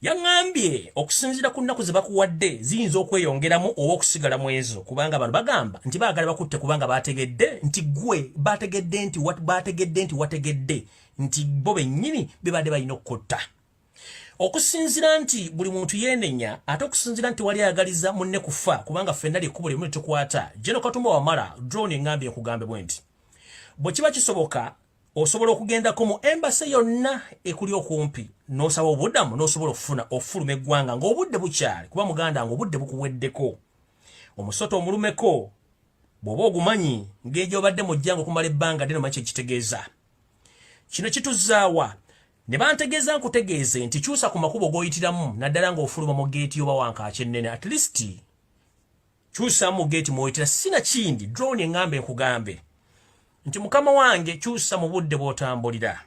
Yaŋŋambye okusinziira ku nnaku ze bakuwadde ziyinza okweyongeramu oba okusigalamu ezo kubanga bano bagamba nti baagala bakutte kubanga bategedde nti gwe bategedde nti wategedde nti bo bennyini bebadde balina okukutta. Okusinziira nti buli muntu yeenenya ate okusinziira nti wali ayagaliza munne kufa kubanga ffenna lyekkubo limu litukwata. Jeno Katumba Wamala drone eŋŋambye nkugambe bwe nti bwe kiba kisoboka osobola okugendako mu embasi yonna ekuli okumpi n'osaba obuddamu n'osobola okufuna ofuluma eggwanga ng'obudde bukyali kuba muganda ng'obudde bukuweddeko omusoto omulumeko bw'oba ogumanyi ng'egyo obadde mu jjango okumala ebbanga ddene omanyi kyekitegeeza. Kino kituzaawa ne bantegeeza nkutegeeze nti kyusa ku makubo g'oyitiramu naddala ng'ofuluma mu geeti oba wankaaki ennene at least kyusa mu geeti mw'oyitira sinakindi drone eŋŋambe nkugambe nti mukama wange kyusa mu budde bw'otambulira.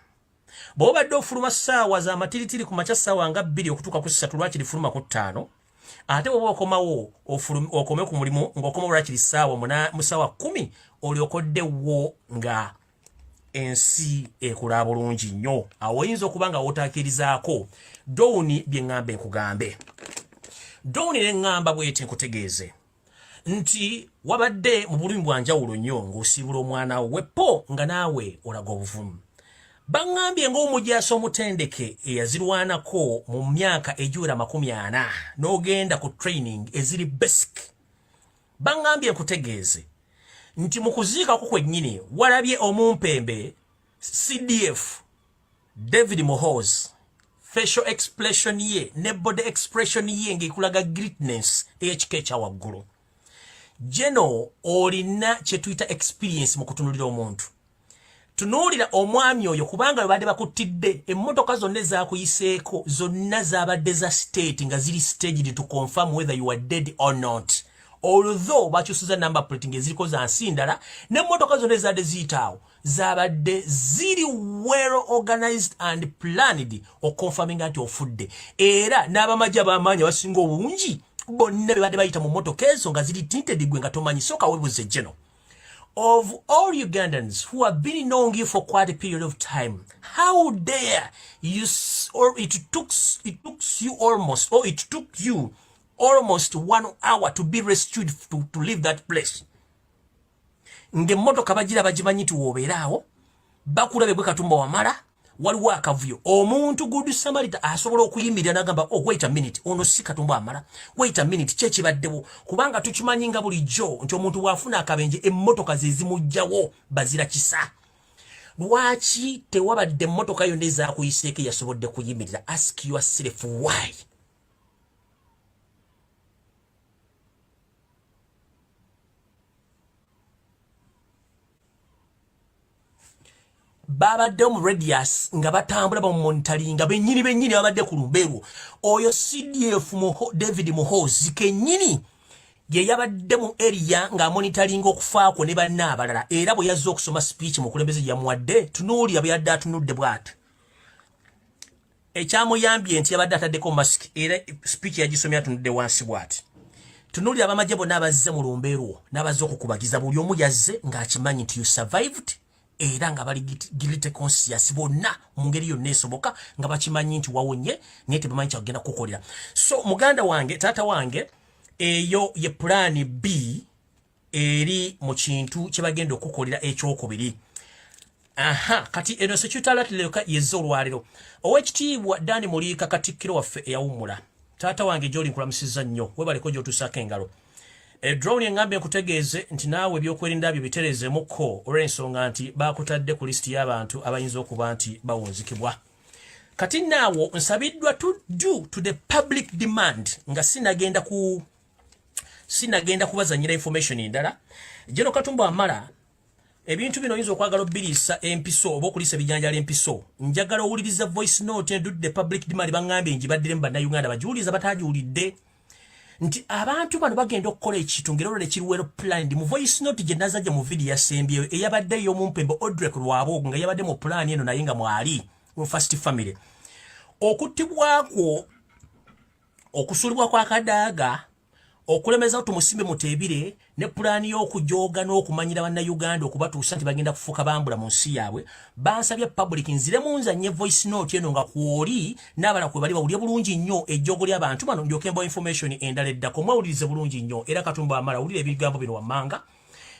Bw'obadde ofuluma ssaawa za matiritiri ku makya ssaawa nga 2 okutuuka ku 3 lwakiri fuluma ku 5 ate bw'oba okomawo okome ku mulimu ng'okomawo lwakiri ssaawa mu ssaawa 10 olyokoddewo nga ensi ekula bulungi nnyo. Awo oyinza okuba nga wootaakirizaako dowuni bye ŋŋambe nkugambe. Dowuni ne ŋŋamba bw'eti nkutegeeze nti wabadde mu bulumi bwa njawulo nnyo ng'osiibula omwana wepo nga naawe olaga obuvumu. Baŋŋambye ng'omujaasi omutendeke eyazirwanako mu myaka egiwera 40 n'ogenda ku training eziri basic. Baŋŋambye nkutegeeze nti mu kuziikako kwennyini walabye omumpembe CDF David Muhoozi facial expression ye ne body expression ye ng'ekulaga greatness ey'ekika ekya waggulu. Jeno olina kye tuyita experience mu kutunulira omuntu. Tunuulira omwami oyo kubanga babadde bakuttidde emmotoka zonna ezakuyiseeko zonna zaabadde za state nga ziri staged to confirm whether you are dead or not. Although bakyusiza number plate ng'eziriko za nsindala n'emmotoka zonna ezadde ziyitaawo zaabadde ziri well organized and planned okonfirminga nti ofudde. Era n'abamagye ab'amaanyi abasinga obungi bonna bebadde bayita mu mmotoka ezo nga ziri tinted gwe nga tomanyi soka webuze Jeno. Of all Ugandans who have been knowing you for quite a period of time, how dare you, or it took you almost 1 hour to be rescued to leave that place. Nge motoka bagira bagimanyi nti woobeeraawo bakulabe bwe Katumba Wamala waliwo akavuyo omuntu good Samaritan asobola okuyimirira n'agamba oh wait a minute ono si Katumba Wamala wait a minute kye kibaddewo kubanga tukimanyi nga bulijjo nti omuntu bw'afuna akabenje emmotoka ze zimugjawo bazira kisa lwaki tewabadde emmotoka yonna ezaakuyiseeko yasobodde kuyimirira ask yourself why babadde mu radius nga batambula ba monitoringa bennyini babadde ku lumbeerwo oyo CDF David Muhoozi kennyini ye yabadde mu area nga monitoringa okufaako ne banna abalala era bwe yazze okusoma speech mu kulembeze yamuwadde tunuulira bwe yadde atunudde bw'ati ekyamuyambye nti yabadde ataddeko mask era speech yagisomye atunudde wansi bw'ati tunuulira abamagye bonna abazze mu lumbeerwo n'abazze okukubagiza buli omu yazze ng'akimanyi nti you survived era nga bali guilty conscious bonna mu ngeri yonna esoboka nga bakimanyi nti wawonye naye tebamanyi kyagenda kukolera so muganda wange taata wange eyo ye plan B eri mu kintu kye bagenda okukolera ekyokubiri kati eno sekitalatleoka yezze olwaliro owekitiibwa Dani Muliika katikkiro waffe eyawummula taata wange gy'oli nkulamusizza nnyo webaleko gy'otuusaako engalo drone engambe nkutegeeze nti naawe ebyokwerinda byo bitereezeemukko olw'ensonga nti baakutadde ku lisiti y'abantu abayinza okuba nti bawunzikibwa kati naawo nsabiddwa to the public demand nga sinagenda kubazanyira information endala Jeno Katumba Wamala ebintu bino oyinza okwagala obbiriisa empiso oba okuliisa ebijanjala empiso njagala owuliriza voice note and the public demand bangambye njibaddire mu bannayuganda bajuuliza batajuulidde nti abantu bano bagenda okukola ekintu ngero lwe kiriwero plan mu voice note gye naza gye mu video yasembyeyo eyabadde y'omumpembe Audrey Lwabo nga yabadde mu plan eno naye nga mwali mu first family okuttibwako okusulibwa kwa kadaaga okulemeza tumusimbe mutebire ne plan y'okujooga n'okumanyira bannayuganda okubatuusa nti bagenda kufuuka bambula mu nsi yaabwe bansabye public nzire munzanye voice note eno nga kwoli n'abala kwe bali bawulye bulungi nnyo ejjogo ly'abantu bano ndyoke mbawo information endala eddako mwawulirize bulungi nnyo era Katumba Wamala wulira ebigambo bino wammanga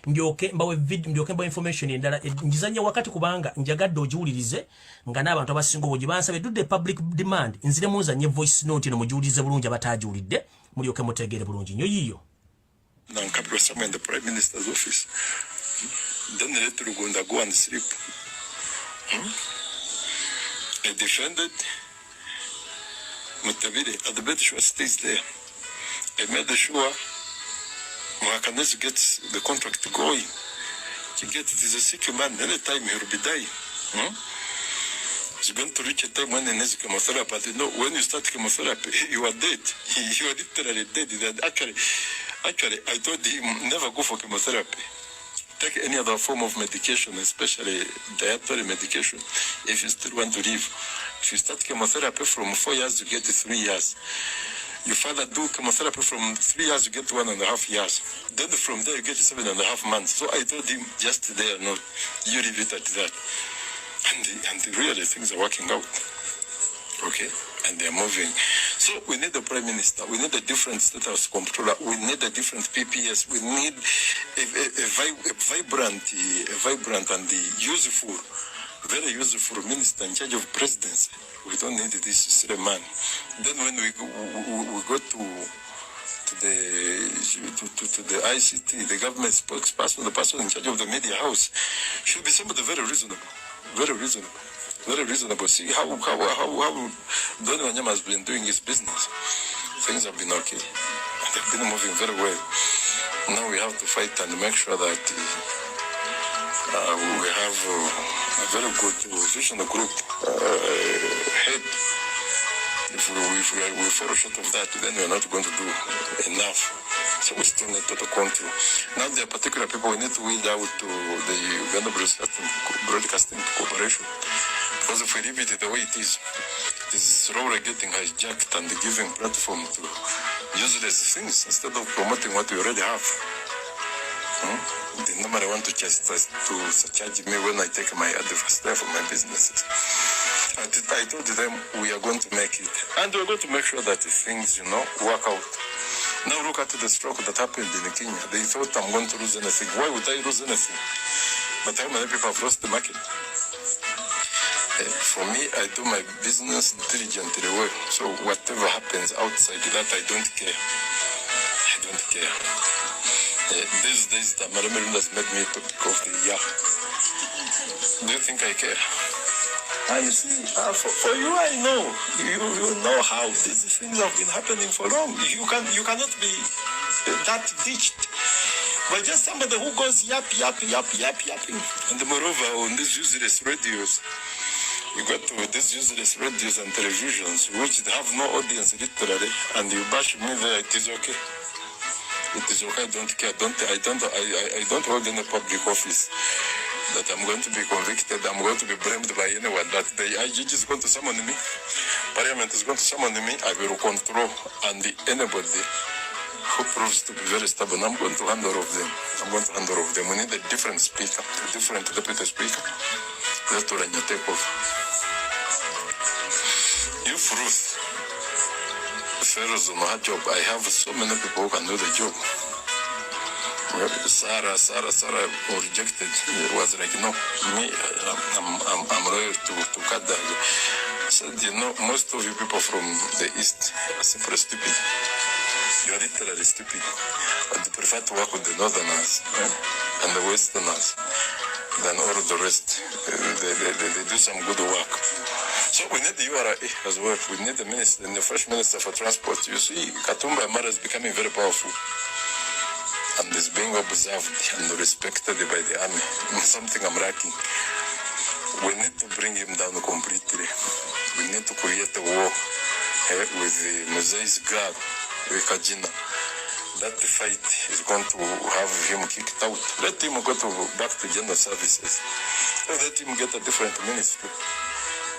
ndyoke mbawo information endala njizanye wakati kubanga njagadde ogiwulirize nga n'abantu abasinga obwogi bansabye dudde public demand nzire munzanye voice note eno mugiwulirize bulungi abatagiwulidde mulyoke mutegeere bulungi nnyo yiyo Nankabirwa somewhere in the Prime Minister's office. Then they let Rugunda go and sleep. I defended Mutabire at the bed sure stays there. I made sure Mwakanes gets the contract going. He gets it is a sick man, anytime he will be dying. It's going to reach a time when he needs chemotherapy. But you know, when you start chemotherapy, you are dead. You are literally dead. Actually, I told him never go for chemotherapy. Take any other form of medication, especially dietary medication, if you still want to live. If you start chemotherapy from 4 years, you get 3 years. You further do chemotherapy from 3 years, you get 1.5 years. Then from there, you get 7.5 months. So I told him, just there, no, you leave it at that. And really, things are working out. Okay? And they're moving. So we need a prime minister. We need a different status controller. We need a different PPS. We need a vibrant and useful, very useful minister in charge of presidency. We don't need this silly man. Then when we go to the ICT, the government spokesperson, the person in charge of the media house, should be somebody very reasonable. Very reasonable. Very reasonable. See how Donny Wanyama has been doing his business. Things have been okay. They've been moving very well. Now we have to fight and make sure that we have a very good vision group head. If we fall short of that, then we're not going to do enough. So we still need total control. Now there are particular people we need to weed out to the Uganda Broadcasting Corporation. Because if we leave it the way it is slowly getting hijacked and giving platform to useless things instead of promoting what we already have. They normally want to charge me when I take my advice there for my businesses. I told them we are going to make it. And we're going to make sure that things, work out. Now look at the stroke that happened in Kenya. They thought I'm going to lose anything. Why would I lose anything? But how many people have lost the market? For me, I do my business diligently well. So whatever happens outside that, I don't care. I don't care. These days, the Maramarun has made me topic of the year. Do you think I care? I see. For you, I know. You know how these things have been happening for long. You cannot be that ditched. But just somebody who goes yapping. And moreover, on these useless radios, you got to these useless radios and televisions which have no audience literally, and you bash me there. It is okay. It is okay. I don't care. I don't hold any public office that I'm going to be convicted. I'm going to be blamed by anyone. That the IGG is going to summon me. Parliament is going to summon me. I will control, and anybody who proves to be very stubborn, I'm going to hand over them. We need a different speaker, a different deputy speaker. That's to run your take off. If Ruth fails on her job, I have so many people who can do the job. Sarah rejected. It was like, no, me, I'm loyal to Kada. Said, you know, most of you people from the East are simply stupid. You are literally stupid. But they prefer to work with the Northerners and the Westerners than all the rest. They do some good work. So we need the URA as well. We need the minister and the First Minister for Transport. You see, Katumba Amara is becoming very powerful and is being observed and respected by the army. Something I'm lacking. We need to bring him down completely. We need to create a war with the Mosai's girl, with Kajina. That fight is going to have him kicked out. Let him go back to general services. Let him get a different ministry.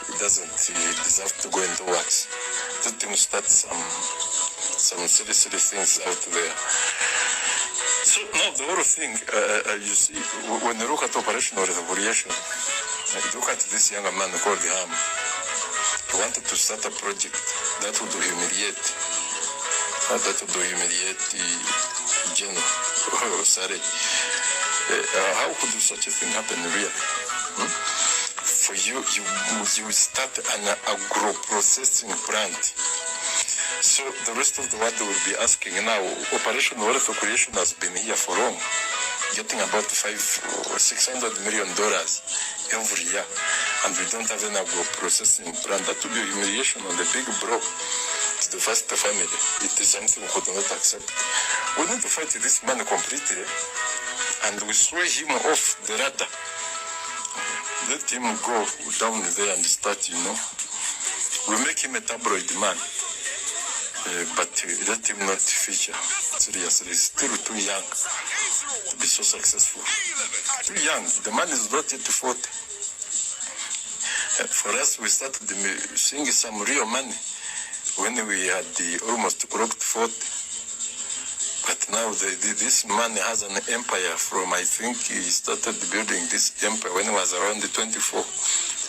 He doesn't deserve to go into works. Let him start some silly things out there. So now the whole thing, you see, when you look at operational evaluation, look at this young man called Ham. He wanted to start a project that would humiliate General Sare. How could such a thing happen really? For you start an agro-processing plant. So the rest of the world will be asking now, Operation Wealth Creation has been here for long, getting about $500 or $600 million every year, and we don't have an agro-processing plant. That would be humiliation on the big bro. The first family. It is something we could not accept. We need to fight this man completely, and we throw him off the radar. Let him go down there and start, we make him a tabloid man, but let him not feature. Seriously, he's still too young to be so successful. Too young. The man is not yet 40. For us, we started seeing some real money when we had almost clocked 40. But now this man has an empire from, I think he started building this empire when he was around 24,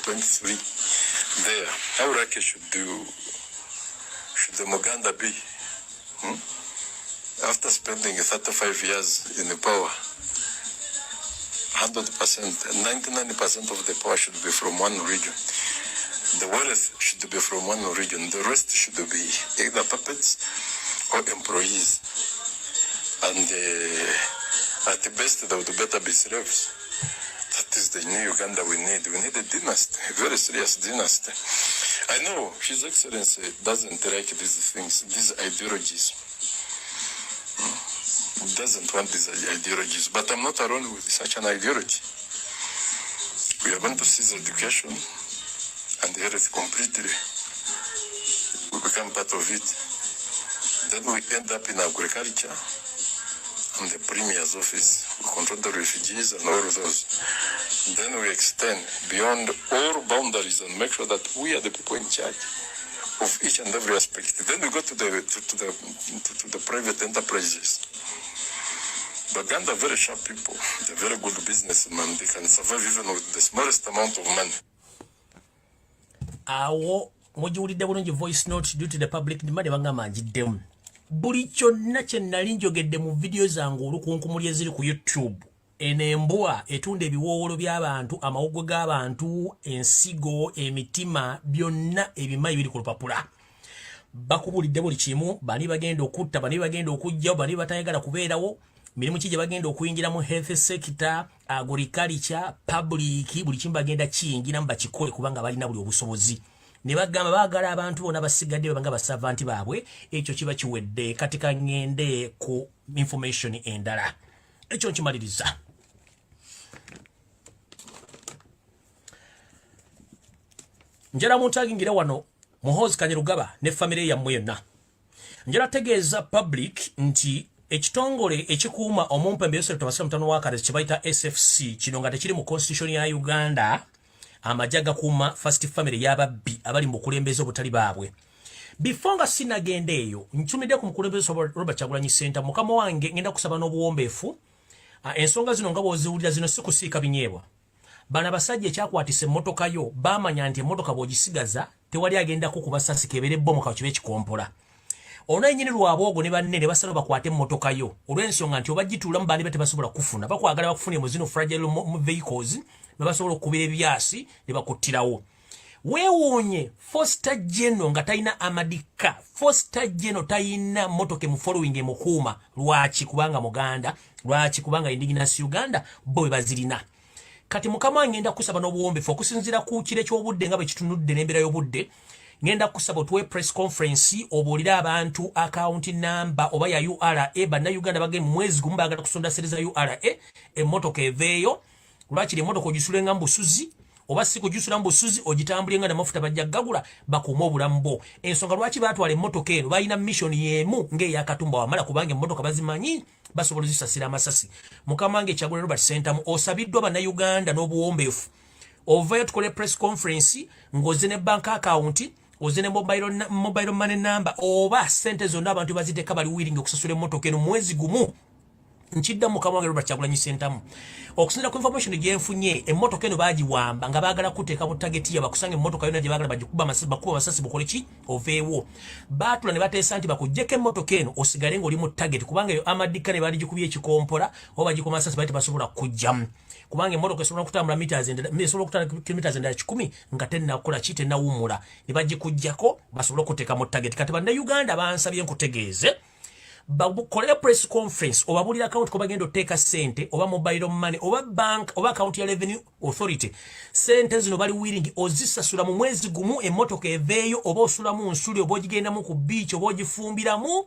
23. There. How lucky should the Muganda be? After spending 35 years in the power, 100%, 99% of the power should be from one region. The wealth should be from one region. The rest should be either puppets or employees. And at the best, they would better be slaves. That is the new Uganda we need. We need a dynasty, a very serious dynasty. I know His Excellency doesn't like these things, these ideologies. He doesn't want these ideologies. But I'm not alone with such an ideology. We are going to seize education and health completely. We become part of it. Then we end up in agriculture and the Premier's office. We control the refugees and all of those. Then we extend beyond all boundaries and make sure that we are the people in charge of each and every aspect. Then we go to the private enterprises. Baganda are very sharp people. They're very good businessmen. They can survive even with the smallest amount of money. Awo mujiwulidde bulungi voice note due to the public demand bangama njiddemu buli kyonna kye nali njogedde mu video zange olukunkumuli eziri ku YouTube enembwa etunda ebiwoowolo by'abantu amawuggwe g'abantu ensigo emitima byonna ebimayi biri ku lupapula bakubulidde buli kimu bani bagenda okutta bani bagenda okujjawo bani batayagala kubeerawo mirimu ki gye bagenda okuyingira mu health sector agriculture public buli kimu bagenda kiyingiramu bakikole kubanga balina buli obusobozi ne bagamba baagala abantu bonna basigadde banga basavanti baabwe ekyo kiba kiwedde kati kangende ku information endala ekyo nkimaliriza njala muntagingira wano Muhoozi Kanyerugaba ne family yammwe yonna njala tegeeza public nti ekitongole ekikuuma omumpembe Yoseeri Tokyalina Kyotugamba kibayita SFC kino nga tekiri mu constitution ya Uganda amajaga kuuma first family y'ababbi abali mu kulembeza obutali baabwe before nga sinagenda eyo ntumidde ku mukulembeze Robert Kyagulanyi Center mukama wange ngenda kusaba n'obuwombeefu ensonga zino nga bw'oziwulira zino si kusiika binyeebwa bana basajja ekyakwatisa emmotoka yo baamanya nti emmotoka bw'ogisigaza tewali agenda kukuba ssasi kebere bombo kakibe kikompola ono yennyini lwabwogo ne banne ne basala bakwate emmotoka yo olw'ensonga nti obagituulamu bandi batebasobola kufuna bakwagala bakufune mu zino fragile vehicles ne basobola okukubira ebyasi ne bakuttirawo weewuunye Foster General nga talina amadika Foster General talina mmotoka mu following emukuuma lwaki kubanga muganda lwaki kubanga indigenous Uganda bo bazirina kati mukama ngenda kusaba n'obuwombefu okusinzira ku kire ky'obudde nga bwe kitunudde n'embeera y'obudde ngenda kusaba otuwe press conference obuulira abantu account number oba ya URA bannayuganda bagenda mu mwezi gumu baagala kusonda sereza URA emmotoka eveeyo lwakiri emmotoka ogisulenga mu busuzi oba si kujusula mu busuzi ogitambulenga n'amafuta bajja gagula bakuuma obulamu bwo ensonga lwaki baatwala emmotoka eno balina mission y'emu ng'eyakatumba wamala kubanga emmotoka bazimanyi basobola zisasira amasasi mukama wange Kyagulanyi Robert Center osabiddwa bannayuganda n'obuwombeefu ovayo tukole press conference ng'oze ne bank account oze ne mobile money number oba sente zonna abantu baziteeka bali willing okusasula emmotoka eno mwezi gumu nchidda mukama wange Robert Kyagulanyi Center okusinzira ku information gyenfunye emmotoka eno baagiwamba nga baagala kuteeka mu target ya bakusanga emmotoka yonna gye baagala bagikuba masasi bukole ki oveewo baatula ne bateesa nti bakuggyeko emmotoka eno osigale ng'oli mu target kubanga eyo amadika ne baligikubye ekikompola oba bagikuba masasi bali tebasobola kujjamu kubanga emmotoka esobola kutambula esobola okutambula kilometers endala 10 nga tennakola ki tennawummula ne bagikuggyako basobole okuteeka mu target kati bannayuganda bansabye nkutegeeze bakole press conference obabulira account ko bagenda oteeka sente oba mobile money oba bank oba account ya revenue authority sente zino bali willing ozisasula mu mwezi gumu emmotoka eveeyo oba osulamu nsuli oba ogigendamu ku beach oba ogifumbiramu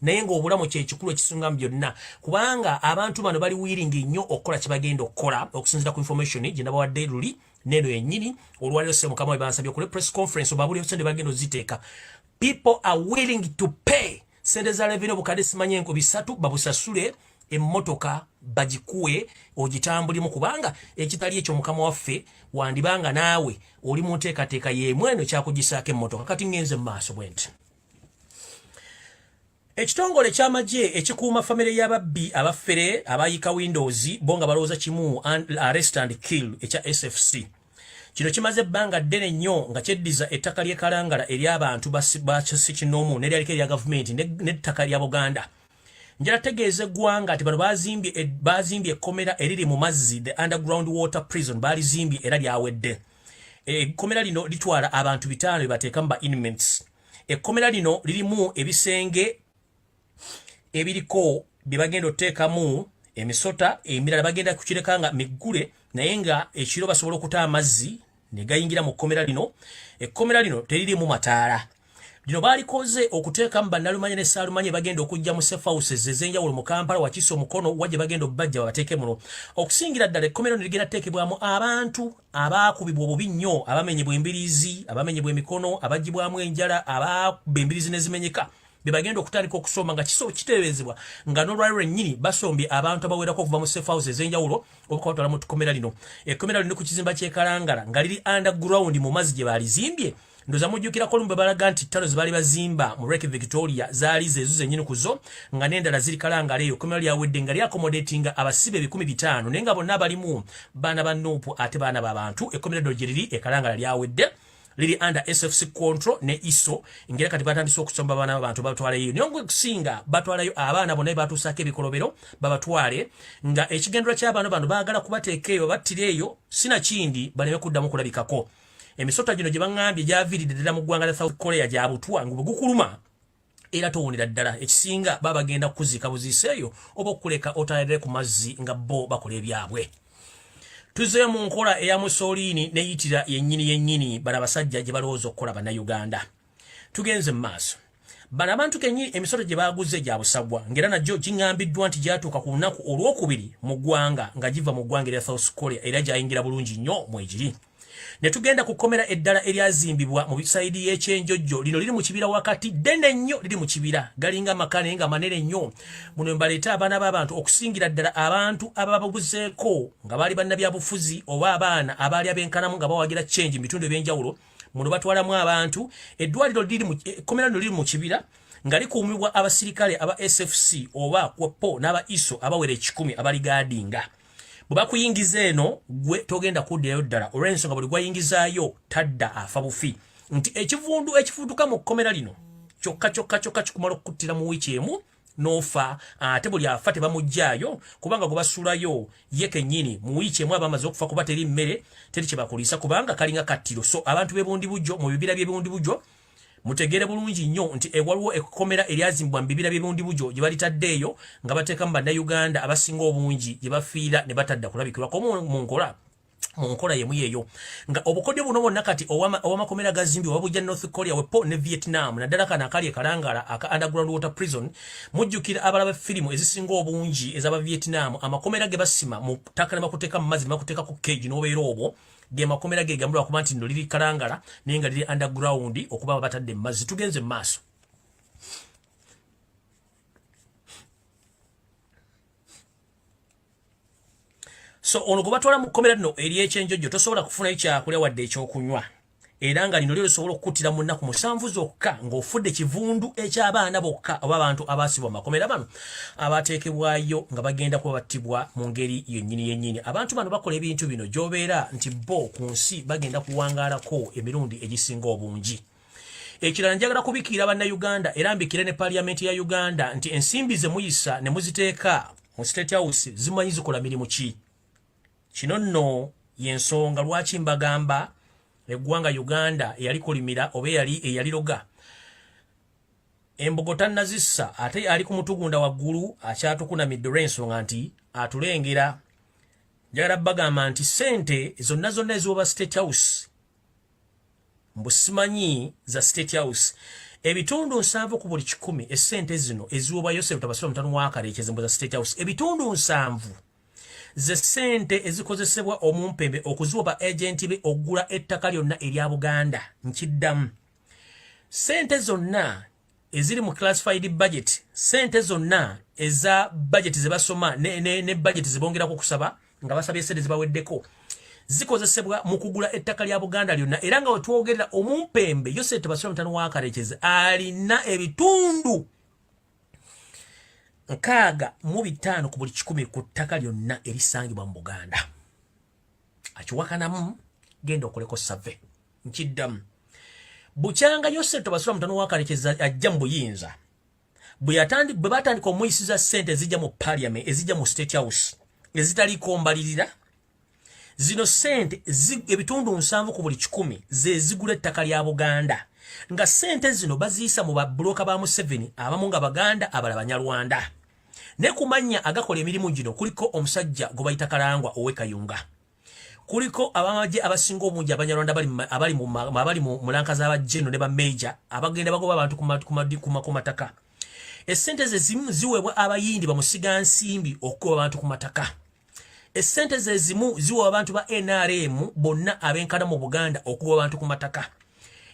naye ng'obulamu kyekikulu ekisingamu byonna kubanga abantu bano bali willing nnyo okukola kye bagenda okukola okusinzira ku information gye nabawadde luli neno yennyini olwaliro se mukama we bansabye okole press conference obabulira sente bagenda oziteeka people are willing to pay sente za revenue obukadde simanye enko 3 babusasule emmotoka bagikuwe ogitambulimu kubanga ekitali ekyo mukama waffe wandibanga naawe oli mu nteekateeka y'emweno kyakugisaako emmotoka kati ngenze mu maaso bwenti ekitongole ky'amagye ekikuuma famire y'ababbi abaffere abayika windows bonga balowooza kimu arrest and kill ekya SFC kino kimaze ebbanga ddene nnyo nga kyeddiza ettaka ly'ekalangala eri abantu bakisinoomu n'eryaliko erya gavumenti n'ettaka lya Buganda njala tegeeza eggwanga nti bano baazimbye ekkomera eriri mu mazzi the underground water prison baalizimbye era lyawedde ekkomera lino litwala abantu 5 bebateekamu ba inmates ekkomera lino lirimu ebisenge ebiriko bye bagenda oteekamu emisota emirala bagenda kukireka nga miggule naye nga ekiro basobola okuta amazzi ne gayingira mu kkomera lino ekkomera lino teririmu mataala lino baalikoze okuteekamu bannalumanya ne ssaalumanya bagenda okujja mu safe houses ez'enjawulo mu Kampala wakiisa omukono wajje bagenda obbajja babateeke muno okusingira ddala ekkomera lino ligenda teekebwamu abantu abaakubibwa obubi nnyo abamenyebwa embiriizi abamenyebwa emikono abagibwamu enjala ababba embiriizi ne zimenyeka bebagenda okutandika okusoma nga kiteeberezebwa nga n'olwaliro ennyini basombye abantu abawerako okuva mu safe houses ez'enjawulo okubatwala mu kkomera lino ekkomera lino ku kizimba ky'ekalangala nga liri underground mu mazzi gye baalizimbye ndoza mujjukirako lumu bwe balaga nti ttano ze baali bazimba mu Lake Victoria zaali zeezo zennyini ku zo nga n'endala ziri kalangala eyo ekkomera lyawedde nga lyakomodatinga abasibe 500 naye nga bonna abalimu baana ba Nup ate baana b'abantu ekkomera lino gye liri ekalangala lyawedde liri under SFC control ne ISO ingera kati batandise okusomba bana abantu batwaleyo nyongwe kusinga batwaleyo abaana bonna batusaka ebikolobero babatwale nga ekigendero ky'abantu bano baagala kubateekeyo battireyo sina kindi baleme kuddamu kulabikako emisota gino gye bangambye gyaviiridde ddala mu ggwanga lya South Korea gyabutwa ngubugukuluma era towonera ddala ekisinga babagenda kuzika buziseeyo oba okuleka otayirire ku mazzi nga bo bakola ebyabwe tuze mu nkola eya Mussolini neyitira yennyini bana abasajja gye balowooza okukola bannayuganda tugenze mu maaso bana abantu kennyini emisota gye baaguze gya busagwa ngera najjo giŋŋambiddwa nti gyatuuka ku lunaku olwokubiri mu ggwanga nga giva mu ggwanga erya South Korea era gyayingira bulungi nnyo mwegiri ne tugenda kukomera eddala eryazimbibwa mu bisaidi y'ekyenjojjo lino liri mu kibira wakati ddene nnyo liri mu kibira galinga makane nga manene nnyo muno mbaleeta abaana b'abantu okusingira ddala abantu abababuzeeko nga baali bannabyabufuzi oba abaana abaali abenkanamu nga bawagira change mu bitundu eby'enjawulo muno batwalamu abantu eddwaliro ekkomera lino liri mu kibira nga likuumibwa abasirikale aba SFC oba kwepo n'aba ISO abawera 10 abaligaadinga bwebakuyingiza eno gwe togenda kuddirayo ddala olw'ensonga buli gwayingizaayo tadda afa bufi nti ekivundu ekifuutuka mu kkomera lino kyokka kikumala okukuttira mu wiiki emu n'ofa ate buli afa tebamuggyaayo kubanga gwe basuulayo ye kennyini mu wiiki emu aba amaze okufa kuba teri mmere teri kye bakuliisa kubanga kalinga kattiro so abantu b'ebundi bujjo mu bibira by'ebundi bujjo mutegere bulungi nnyo nti waliwo ekkomera eryazimbibwa mu bibira by'ebundi bujjo gye balitaddeeyo nga bateekamu bannayuganda abasinga obungi gye bafiira ne batadda kulabikirwako mu nkola yemu yeeyo nga obukodyo buno bwonna kati ow'amakomera gazimbibwa wabujja North Korea wepo ne Vietnam naddala kano akali ekalangala aka underground water prison mujjukira abalaba firimu ezisinga obungi ez'aba Vietnam amakomera ge basima mu ttaka ne bakuteeka mu mazzi ne bakuteeka ku cage n'obeera obwo ge makomera ge gambulwa kuba nti nno liri kalangala naye nga liri underground okuba batadde mu mazzi tugenze mu maaso so ono gwe batwala mu kkomera lino ery'ekyenjojjo tosobola kufunayo kyakulya wadde ekyokunywa era nga lino lyo lisobola okukuttira mu nnaku 7 zokka ng'ofudde kivundu eky'abaana bokka oba abantu abaasibwa mu makomera bano abateekebwayo nga bagenda kuba battibwa mu ngeri yennyini abantu bano bakola ebintu bino gy'obeera nti bo ku nsi bagenda kuwangaalako emirundi egisinga obungi ekirala njagala kubikiira bannayuganda era mbikire ne paliamenti ya Uganda nti ensimbi ze muyisa ne muziteeka mu State House zimanyi zikola mirimu ki kino nno y'ensonga lwaki mbagamba eggwanga Uganda eyalikulimira oba eyaliroga embogo tannazissa ate ali ku mutugunda waggulu akyatukunamidde olw'ensonga nti atulengera njagala bagamba nti sente zonna ez'oba State House mbusimanyi za State House ebitundu 7 ku buli 10 essente zino eziwoba Yoseeri Tokyalina Kyotugamba za State House ebitundu 7 ze sente ezikozesebwa omumpembe okuziwa agenti be okugula ettaka lyonna erya Buganda nkiddamu sente zonna eziri mu classified budget sente zonna eza budget ze basoma ne budget zibongerako kusaba nga basabye sente zibaweddeko zikozesebwa mu kugula ettaka lya Buganda lyonna era nga wetwogerera omumpembe Yoseeri Tokyalina alina ebitundu 65 ku buli 10 ku ttaka lyonna erisangibwa mu Buganda akiwakanamu genda okoleko save nkiddamu bukyanga Yoseeri Tokyalina ajja mu buyinza bwe batandika omuyisiza ssente ezijja mu parliament ezijja mu State House ezitaliko mbalirira zino ssente ebitundu 7 ku buli 10 ze zigula ettaka lya Buganda nga ssente zino baziyisa mu babulooka ba Museveni abamu nga Baganda abalala Banyarwanda ne kumanya agakola emirimu gino kuliko omusajja gwe bayita Kalangwa ow'Ekayunga kuliko abamaje abasinga obungi Abanyarwanda abali mu mulanka z'abajeno ne ba major abagenda bagoba abantu ku mataka essente ze zimu ziweebwa abayindi bamusiga nsimbi okugoba abantu ku mataka essente ze zimu ziweebwa abantu ba NRM bonna abenkana mu Buganda okugoba abantu ku mataka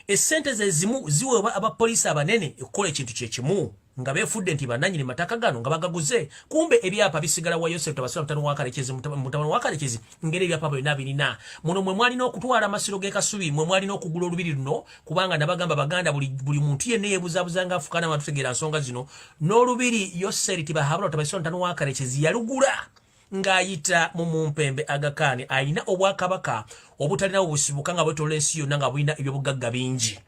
essente ze zimu ziweebwa abapoliisi abanene okukola ekintu kyekimu nga beefudde nti bannannyini mataka gano nga bagaguze kumbe ebyapa bisigala wa Yoseeri Tokyalina mutabani wa Kalekezi ngeri ebyapa byonna birina muno mwe mwalina okutwala amasiro g'ekasubi mwe mwalina okugula olubiri luno kubanga nabagamba Baganda buli muntu yenna yeebuzaabuza nga afukana abantu tegeera nsonga zino n'olubiri Yoseeri Tokyalina Kalekezi yalugula ng'ayita mu mumpembe Agakani ayina obwakabaka obutalina obusibuka nga bwetola ensi yonna nga bulina ebyobugagga bingi.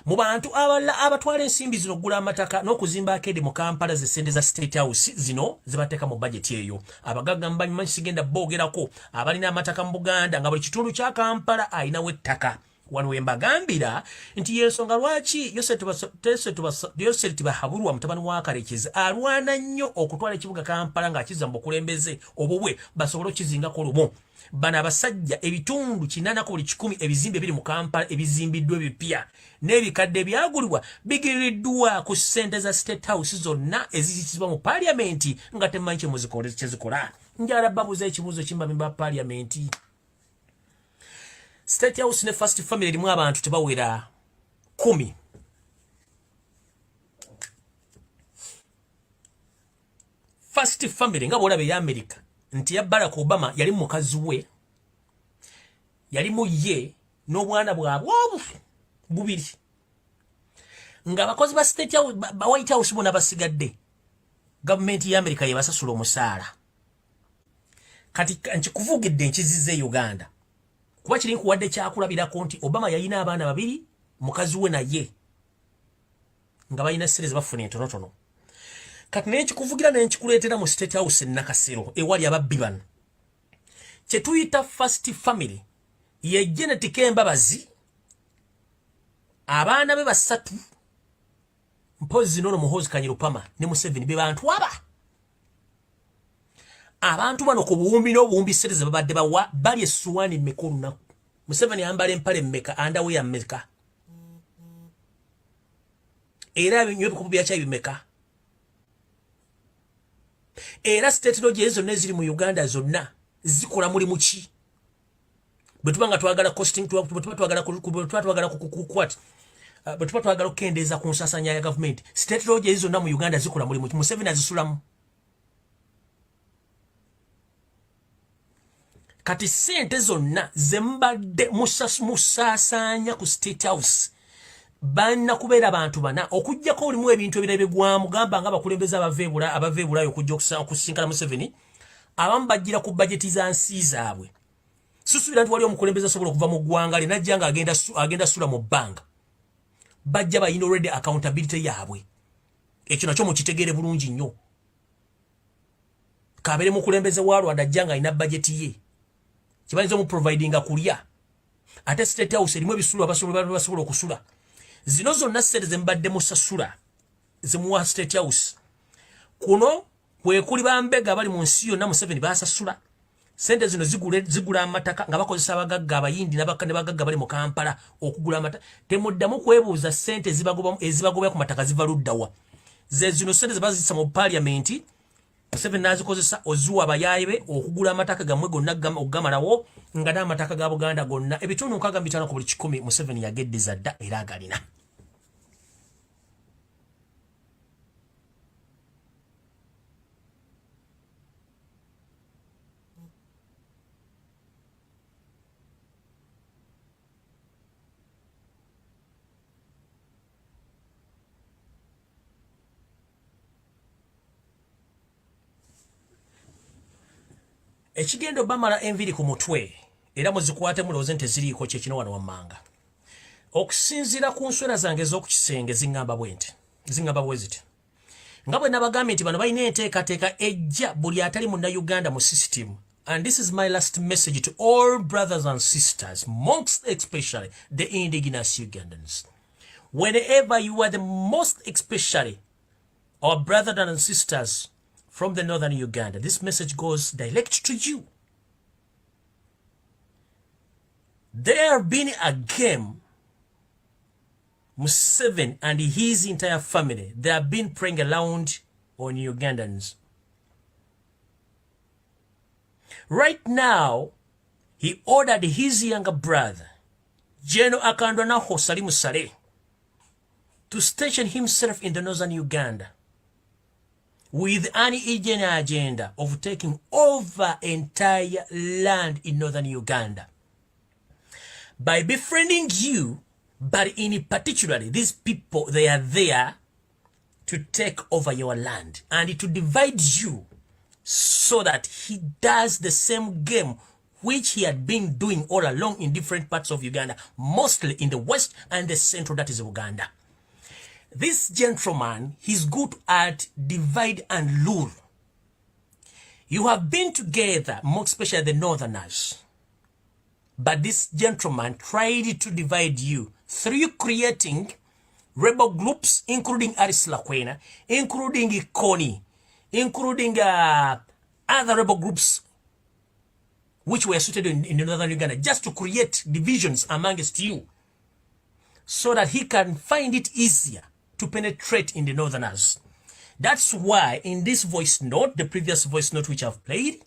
Mu bantu abalala abatwala ensimbi zino okugula amataka n'okuzimba akedi mu Kampala ze ssente za State House zino zibateeka mu budget eyo. Abagagga mbanyuma kisigenda boogerako abalina amataka mu Buganda nga buli kitundu kya Kampala ayinawo ettaka. Wano we mbagambira nti yensonga lwaki Yoseeri Tibahabulwa mutabani wa Karekezi alwana nnyo okutwala ekibuga Kampala ng'akizza mu bukulembeze obubwe basobole okizingako lumu. Bano abasajja ebitundu 80 ku buli 100 ebizimbe biri mu Kampala ebizimbiddwa ebipya n'ebikadde byagulibwa bigiriddwa ku ssente za State House zonna eziyitibwa mu Parliament nga temanyi kye zikola. Njala babuza ekibuuzo kimbamemba Parliament. State House ne First Family erimu abantu tebawera 10. First Family nga bwolaba ya America nti ya Barack Obama yali mukazi we yali mu ye n'obwana bwabwe bubiri nga bakozi ba State House ba White House bona basigadde gavumenti ya America yebasasula omusaala. Kati nkikuvugidde nkizize Uganda kuba kiri nkuwadde kyakulabirako nti Obama yalina abaana babiri mukazi we naye nga balina series bafuna entonotono. Kati nekikuvugira nenkikuleetera mu State House Nakasero ewali ababbi bano kye tuyita First Family ye Genetic Embabazi abaana be basatu mpozi nono Muhoozi Kanyirupama ne Museveni be bantu aba abantu bano ku buwumbi n'obuwumbi series babadde bawa bali essuwaani mmeka olunaku. Museveni ambala empale mmeka andawe ya mmeka era ebinywa ebikubu bya caayi bimeka era state lodge zonna eziri mu Uganda zonna zikola mulimu ki bwe tuba nga twagala costing bwe tuba twagala okukendeeza ku nsasanya ya government. State lodge zonna mu Uganda zikola mulimu ki? Museveni azisulamu. Kati sente zonna zembadde musaasanya ku State House banna kubeera abantu bana okujjako olimu ebintu ebirebe gwamu gamba nga abakulembeze abaveebulayo okujja okusinkana Museveni abamu bajjira ku bajeti za nsi zaabwe. Susuubira nti wali omukulembeze asobola okuva mu ggwanga lye najja nga agenda sula mu bbanga bajja bayina already accountability yaabwe. Ekyo nakyo mukitegeere bulungi nnyo. Kabeere mukulembeze wa Rwanda ajja nga alina bajeti ye kibayinza omuprovidinga kulya ate State House erimu ebisulu basobola okusula. Zino zonna ssente zembadde musasula zimuwa State House kuno kwe kuli bambega bali mu nsi yonna Museveni basasula. Sente zino zigula amataka nga bakozesa abagagga abayindi ne bagagga bali mu Kampala okugula amataka. Temuddamu kwebuuza sente ezibagoba ku mataka ziva luddawa. Ze zino sente zibazisa mu Parliament Museveni nazikozesa ozuwa abayaaye be okugula amataka gamwe gonna okugamalawo nga n'amataka ga Buganda gonna ebitundu 65 ku buli 100 Museveni yageddeza dda era agalina. Ekigendo bamala enviri ku mutwe era muzikwate mulowooze nti ziriiko kyekino wano wammanga. Okusinziira ku nswera zange ez'okukisenge zingamba bwe ziti nga bwe nabagambye nti bano balina enteekateeka ejja buli atali munnayuganda mu system. And this is my last message to all brothers and sisters, most especially the indigenous Ugandans. Whenever you are the most especially our brothers and sisters from the northern Uganda, this message goes direct to you. There have been a game, Museveni and his entire family, they have been playing around on Ugandans. Right now, he ordered his younger brother, General Akandwanaho Salimu Saleh, to station himself in the northern Uganda with an hidden agenda of taking over entire land in northern Uganda. By befriending you, but in particularly these people, they are there to take over your land and to divide you so that he does the same game which he had been doing all along in different parts of Uganda, mostly in the west and the central, that is Uganda. This gentleman, he's good at divide and rule. You have been together, more especially the northerners. But this gentleman tried to divide you through creating rebel groups, including Aris Lakwena, including Ikoni, including other rebel groups which were suited in northern Uganda, just to create divisions amongst you so that he can find it easier to penetrate in the northerners. That's why in this voice note, the previous voice note which I've played,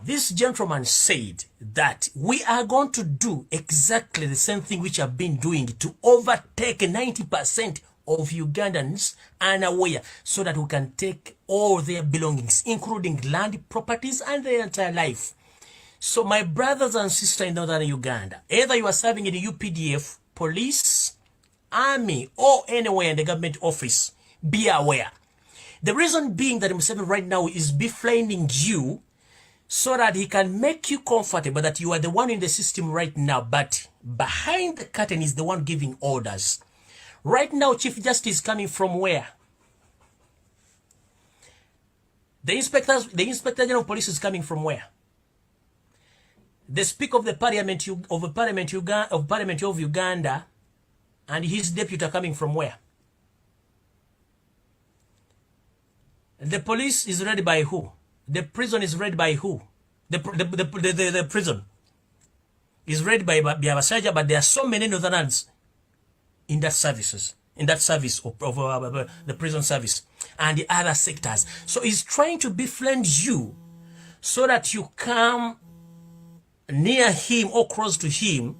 this gentleman said that we are going to do exactly the same thing which I've been doing to overtake 90% of Ugandans unaware, so that we can take all their belongings, including land, properties, and their entire life. So my brothers and sisters in northern Uganda, either you are serving in the UPDF, police, army, or anywhere in the government office, be aware. The reason being that Museveni right now is befriending you so that he can make you comfortable that you are the one in the system right now, but behind the curtain is the one giving orders. Right now, Chief Justice is coming from where? The Inspector General of Police is coming from where? The Speaker of the Parliament of Uganda and his deputy are coming from where? The police is led by who? The prison is led by who? The prison is led by Biabasaja, but there are so many northerners in that service of the prison service and the other sectors. So he's trying to befriend you so that you come near him or close to him,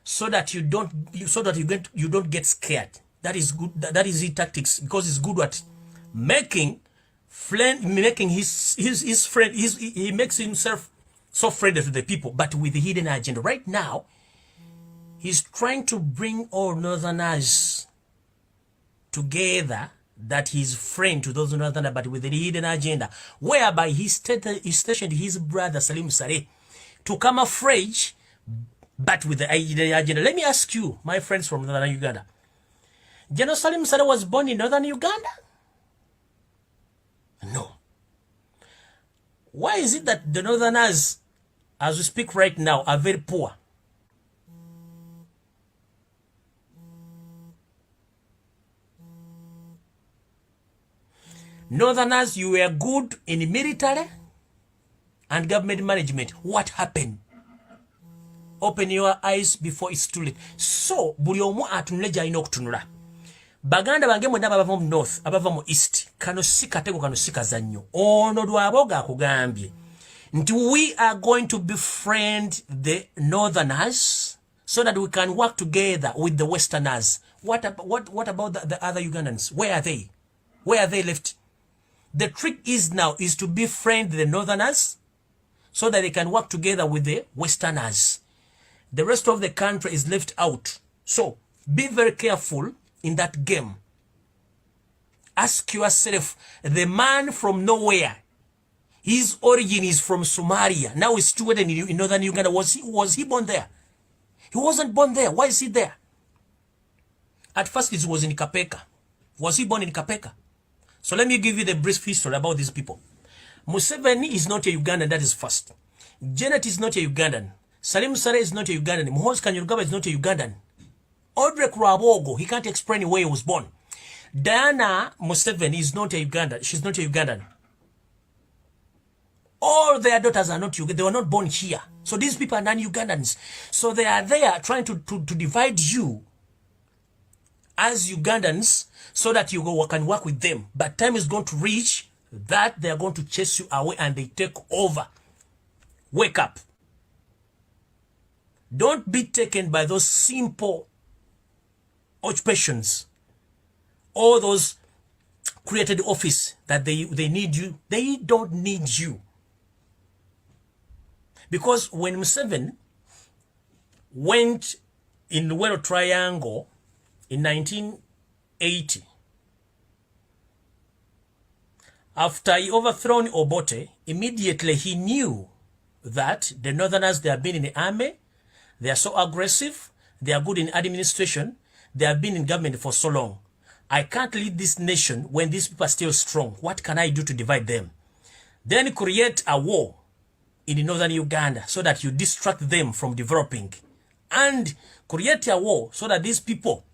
so that you don't get scared. That is good. That is his tactics, because he's good at making his friend. He makes himself so friendly to the people, but with the hidden agenda. Right now, he's trying to bring all northerners together, that he's friend to those northerners, but with the hidden agenda, whereby he stationed his brother Salim Saleh to camouflage, but with the hidden agenda. Let me ask you, my friends from northern Uganda, General Salim Saleh was born in northern Uganda? No. Why is it that the northerners, as we speak right now, are very poor? Northerners, you were good in military and government management. What happened? Open your eyes before it's too late. So, buli omu atunule gy'alina okutunula. Baganda bange mwenna abava mu north, abava mu east, kano si katego, kano si kazannyo. Ono lwaboga akugambye nti we are going to befriend the northerners so that we can work together with the westerners. What about the other Ugandans? Where are they? Where are they left? The trick is now is to befriend the northerners so that they can work together with the westerners. The rest of the country is left out. So be very careful in that game. Ask yourself, the man from nowhere, his origin is from Somalia. Now he's situated in northern Uganda. Was he born there? He wasn't born there. Why is he there? At first it was in Kapeka. Was he born in Kapeka? So let me give you the brief history about these people. Museveni is not a Ugandan, that is first. Janet is not a Ugandan. Salim Saleh is not a Ugandan. Muhoozi Kainerugaba is not a Ugandan. Audrey Kurabogo, he can't explain where he was born. Diana Museveni is not a Ugandan. She's not a Ugandan. All their daughters are not Ugandan. They were not born here. So these people are non-Ugandans. So they are there trying to divide you as Ugandans so that you can work with them. But time is going to reach that they are going to chase you away and they take over. Wake up. Don't be taken by those simple occupations, all those created office that they need you. They don't need you. Because when Museveni went in the Luwero Triangle in 1980, After he overthrown Obote, immediately he knew that the Northerners, they have been in the army, they are so aggressive, they are good in administration, they have been in government for so long. I can't lead this nation when these people are still strong. What can I do to divide them? Then create a war in northern Uganda so that you distract them from developing. And create a war so that these people,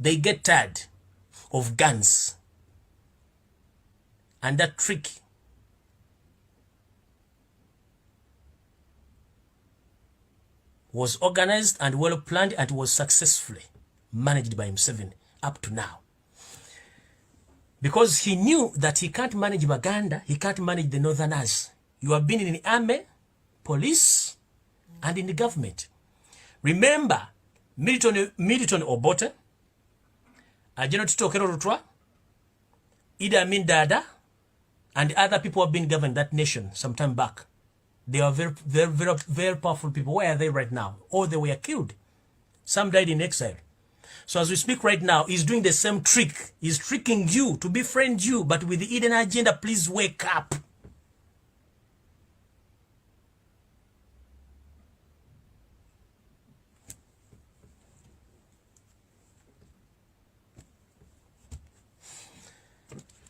they get tired of guns. And that trick was organized and well planned and was successfully managed by Museveni up to now. Because he knew that he can't manage Baganda, he can't manage the Northerners. You have been in the army, police, and in the government. Remember, Milton Obote, General Tito Rutwa, Idi Amin Dada, and other people have been governing that nation some time back. They are very powerful people. Where are they right now? Or they were killed. Some died in exile. So as we speak right now, he's doing the same trick. He's tricking you to befriend you, but with the hidden agenda, please wake up.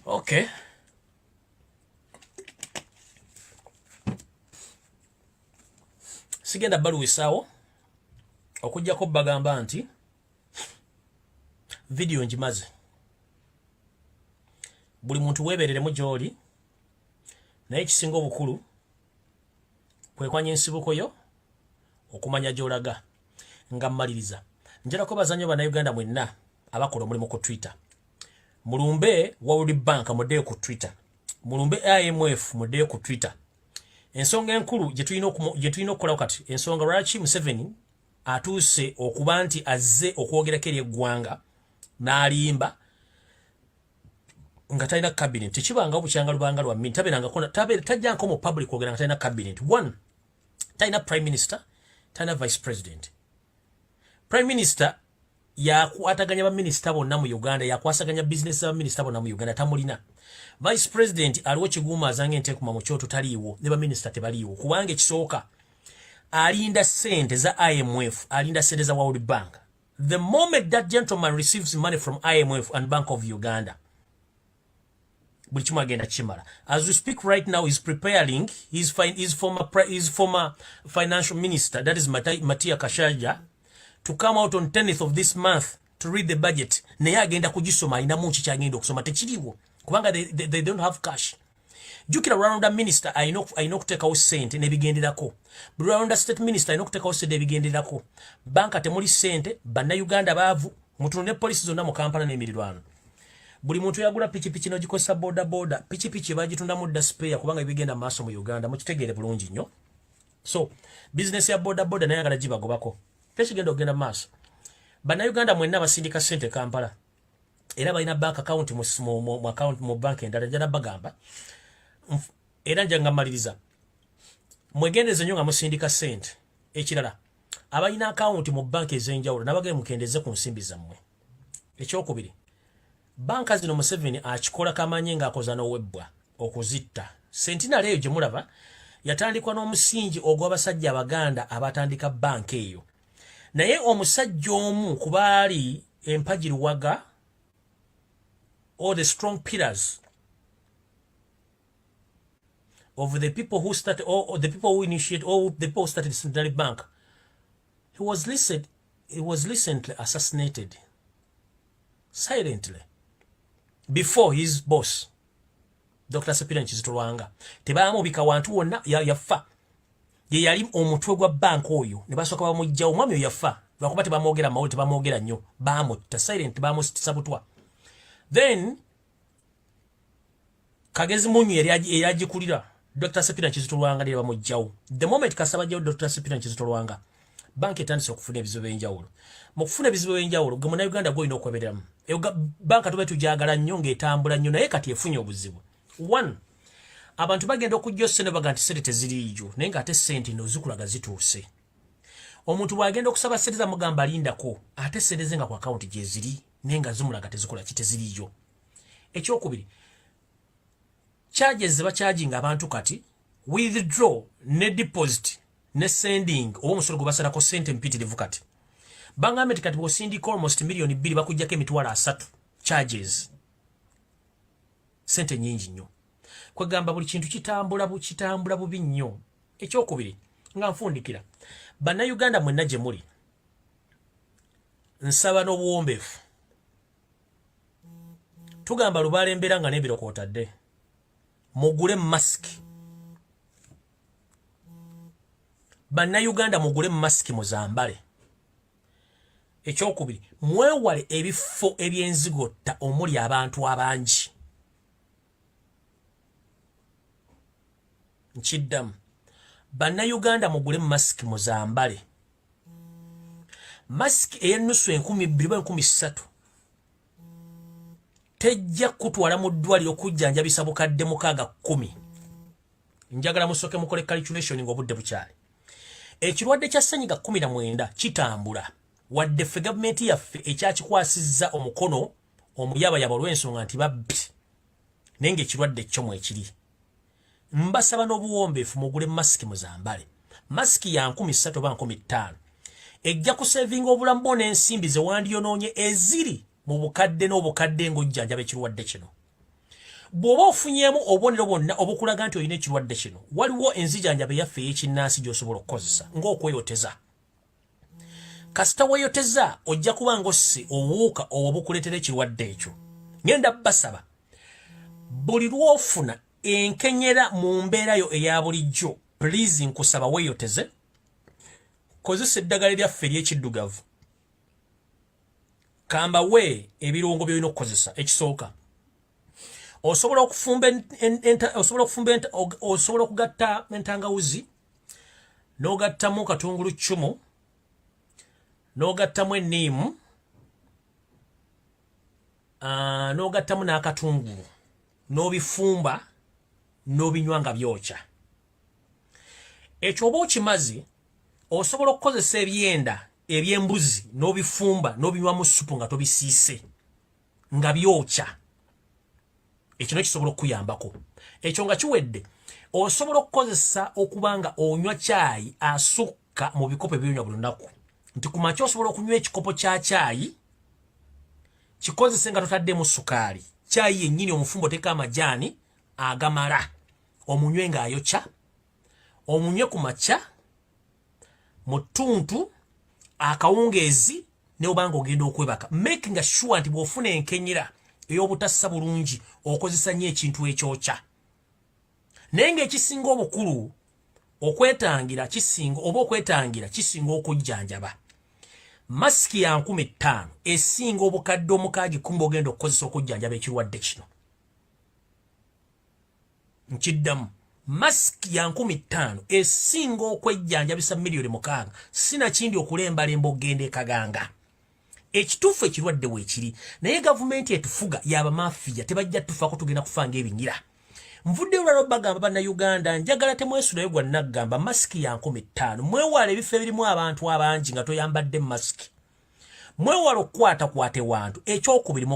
Okay. Sigenda baluwisaawo okujjako bagamba nti video njimaze. Buli muntu webereremu gy'oli naye kisinga obukulu kwekwanya ensibuko yo okumanya gy'olaga nga mmaliriza. Njalako bazanyo bannayuganda mwenna abakola omulimu ku Twitter. Mulumbe World Bank muddeyo ku Twitter. Mulumbe IMF muddeyo ku Twitter. Ensonga enkulu gye tulina okukola kati ensonga lwaki Museveni atuuse okuba nti azze okwogerako eri eggwanga n'alimba nga talina cabinet. Tekibanga obukyanga lubanga lwa mmini tajjanko mu public kwogera nga talina cabinet. One, talina prime minister, talina vice president. Prime minister yakwataganya baminisita bonna mu Uganda, yakwasaganya business za baminisita bonna mu Uganda, tamulina. Vice president aliwo kiguuma azange ntekuma mu kyoto taliiwo, ne baminisita tebaliiwo. Kubanga ekisooka alinda sente za IMF, alinda sente za World Bank. The moment that gentleman receives money from IMF and Bank of Uganda, buli kimu agenda kimala. As we speak right now, he's preparing his former financial minister, that is Matia Kashaja, to come out on 10th of this month to read the budget. Naye agenda kugisoma alina mu kyagenda okusoma tekiriwo. Kubanga they don't have cash. Jukira Rwanda minister ayina okuteekawo sente n'ebigenderako. Rwanda state minister ayina okuteekawo sente n'ebigenderako. Banka temuli sente, bannayuganda baavu, mutunde poliisi zonna mu Kampala n'emirirwano. Buli muntu yagula pikipiki n'ogikozesa boda. Pikipiki bagitunda mu spare kubanga ebigenda maaso mu Uganda. Mukitegeere bulungi nnyo. So, business ya boda naye agala gibagobako. Tekigenda okugenda maaso. Bannayuganda mwenna basindika sente Kampala. Era balina bank account mu bank endala njala bagamba. Era njanga maliriza. Mwegendeze nnyo nga musindika sente. Ekirala, abalina account mu bank ez'enjawulo nabagere mukendeze ku nsimbi zammwe. Ekyokubiri, banka zino Museveni akikola kamanye ng'akoza n'owebbwa okuzitta. Sentinal eyo gye mulaba yatandikwa n'omusingi ogw'abasajja Abaganda abatandika bank eyo. Naye omusajja omu ku baali empagiruwaga, all the strong pillars of the people who started, or the people who initiated, or the people who started Central Bank, he was recently assassinated silently before his boss, Dr. Sepira Nkizitolwanga. Tebamubika wantu wonna yafa. Ye yali omutwe gwa bank oyo ne basooka bamujja omwami oyo yafa. Lwakuba tebamwogera mawuli, tebamwogera nnyo, bamutta silent, bamusitisa butwa. Then Kagezi Munyu eyagikulira Dr. Sepira Nkizitolwanga ne bamujjawo. The moment kasabajjawo Dr. Sepira Nkizitolwanga, bank etandise okufuna ebizibu ebyenjawulo. Mu kufuna ebizibu ebyenjawulo, gwe Munnayuganda gw'olina okwebereramu. Banka tube tujagala nnyo ng'etambula nnyo naye kati efunye obuzibu. One, abantu bagenda okujja ssente baga nti ssente teziriiyo naye ng'ate ssente nno zikulaga zituuse. Omuntu bw'agenda okusaba ssente zamugamba alindako ate ssente ze nga ku akawunti gye ziri naye nga zimulaga tezikola ki teziriiyo. Ekyokubiri, charges bacharging abantu kati withdraw ne deposit ne sending oba omusolo gwe basalako ssente mpitirivu kati. Bangambe kati bw'osindika almost million 2 bakujjako emitwalo 3 charges. Sente nyingi nnyo. Kwegamba buli kintu kitambula bubi nnyo. Ekyokubiri nga nfundikira. Bannayuganda mwenna gye muli. Nsaba n'obuwombeefu. Tugamba lubaale embeera nga n'ebirokootadde. Mugule mask. Bannayuganda mugule mask muzambale. Ekyokubiri, mwewale ebifo eby'enzigotta omuli abantu abangi. Nkiddamu. Bannayuganda mugule mask muzambale. Mask ey'ennusu 2,000 tejja kutwala mu ddwaliro okujjanjabisa bukadde 610. Njagala musoke mukole calculation ng'obudde bukyali. Ekirwadde kya ssenyiga 19 kitambula. Wadde ffe gavumenti yaffe ekyakikwasizza omukono omuyabayaba olw'ensonga nti babbi. Naye ng'ekirwadde kyo mwekiri. Mbasaba n'obuwombeefu mugule masiki muzambale. Masiki ya 3,000 oba 5,000. Ejja kusevinga obulamu bwo n'ensimbi ze wandiyonoonye eziri mu bukadde n'obukadde ng'ojjanjaba ekirwadde kino. Bw'oba ofunyemu obubonero bwonna obukulaga nti olina ekirwadde kino, waliwo enzijanjaba yaffe ey'ekinnansi gy'osobola okukozesa ng'okweyoteza. Kasita weeyoteza ojja kuba ng'osse obuwuka obukuleetera ekirwadde ekyo. Ngenda basaba buli lw'ofuna enkenyera mu mbeera yo eya bulijjo, please nkusaba weeyoteze. Kozesa eddagala lyaffe ery'ekiddugavu. Kamba we ebirungo by'olina okukozesa. Ekisooka, osobola okugatta entangawuzi, n'ogattamu katungulu ccumu, n'ogattamu enniimu, n'ogattamu n'akatungulu, n'obifumba, n'obinywa nga byokya. Ekyo oba okimazi, osobola okukozesa ebyenda eby'embuzi n'obifumba n'obinywa mu supu nga tobisiise nga byokya. Ekyo kisobola okuyambako. Ekyo nga kiwedde, osobola okukozesa okuba nga onywa caayi asukka mu bikopo ebyonywa buli lunaku. Nti ku makya osobola okunywa ekikopo kya caayi, kikozese nga totaddemu sukaali. Caayi yennyini omufumbo oteeka amajaani agamala. Omunywe ng'ayokya, omunywe ku makya, mu ttuntu, akawungeezi, ne obanga ogenda okwebaka. Making sure nti bw'ofuna enkenyera ey'obutassa bulungi okozesa nnyo ekintu ekyokya. Naye ng'ekisinga obukulu okwetangira kisinga okujjanjaba. Masiki ya 5,000 esinga obukadde 610 ogenda okukozesa okujjanjaba ekirwadde kino. Nkiddamu, masiki ya 5,000 esinga okwejjanjabisa miliyoni 600. Sinakindi okulembalemba ogenda ekaganga. Ekituufu ekirwadde weekiri, naye gavumenti etufuga y'abamafiya tebajja tufaako tugenda kufa ng'ebinyira. Nvudde olwalo bagamba bannayuganda, njagala temwesulayo gwa naggamba masiki ya 5,000. Mwewala ebifo ebirimu abantu abangi nga toyambadde masiki. Mwewala okukwatakwate wantu. Ekyokubiri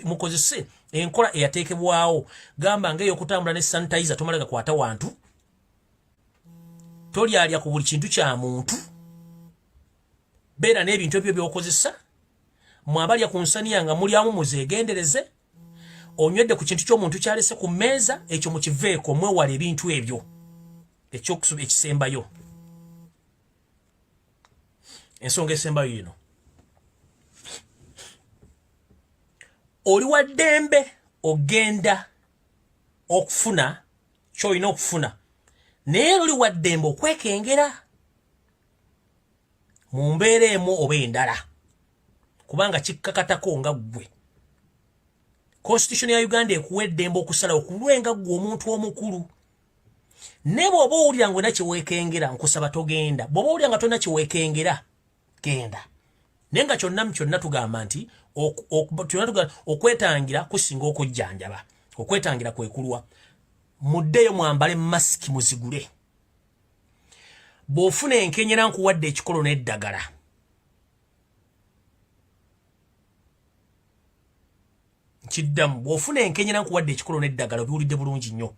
mukozese enkola eyateekebwawo. Gamba ng'ey'okutambula ne sanitizer tomala gakwata wantu. Tolyalya ku buli kintu kya muntu. Beera n'ebintu ebyo by'okozesa. Mwabalya ku nsaniya nga mulyamu muzeegendereze. Onywedde ku kintu ky'omuntu kyalese ku mmeeza, ekyo mukiveeko, mwewala ebintu ebyo. Ekisembayo. Ensonga esembayo yino. Oli wa ddembe ogenda okufuna ky'olina okufuna. Naye oli wa ddembe okwekengera mu mbeera emu oba endala. Kubanga kikkakatako nga ggwe. Constitution ya Uganda ekuwa eddembe okusala okulwenga ggwe omuntu omukulu. Ne bw'oba owulira ng'olina kyeweekengera, nkusaba togenda. Bw'oba owulira nga tolina kyeweekengera, genda. Naye nga kyonna tugamba nti okwetangira kusinga okujjanjaba. Okwetangira kwekulwa. Muddeyo mwambale masiki muzigule. Bw'ofuna enkenyera nkuwadde ekikolo n'eddagala. kiddamu bw'ofuna enkenyera nkuwadde ekikolo n'eddagala obiwulidde bulungi nnyo.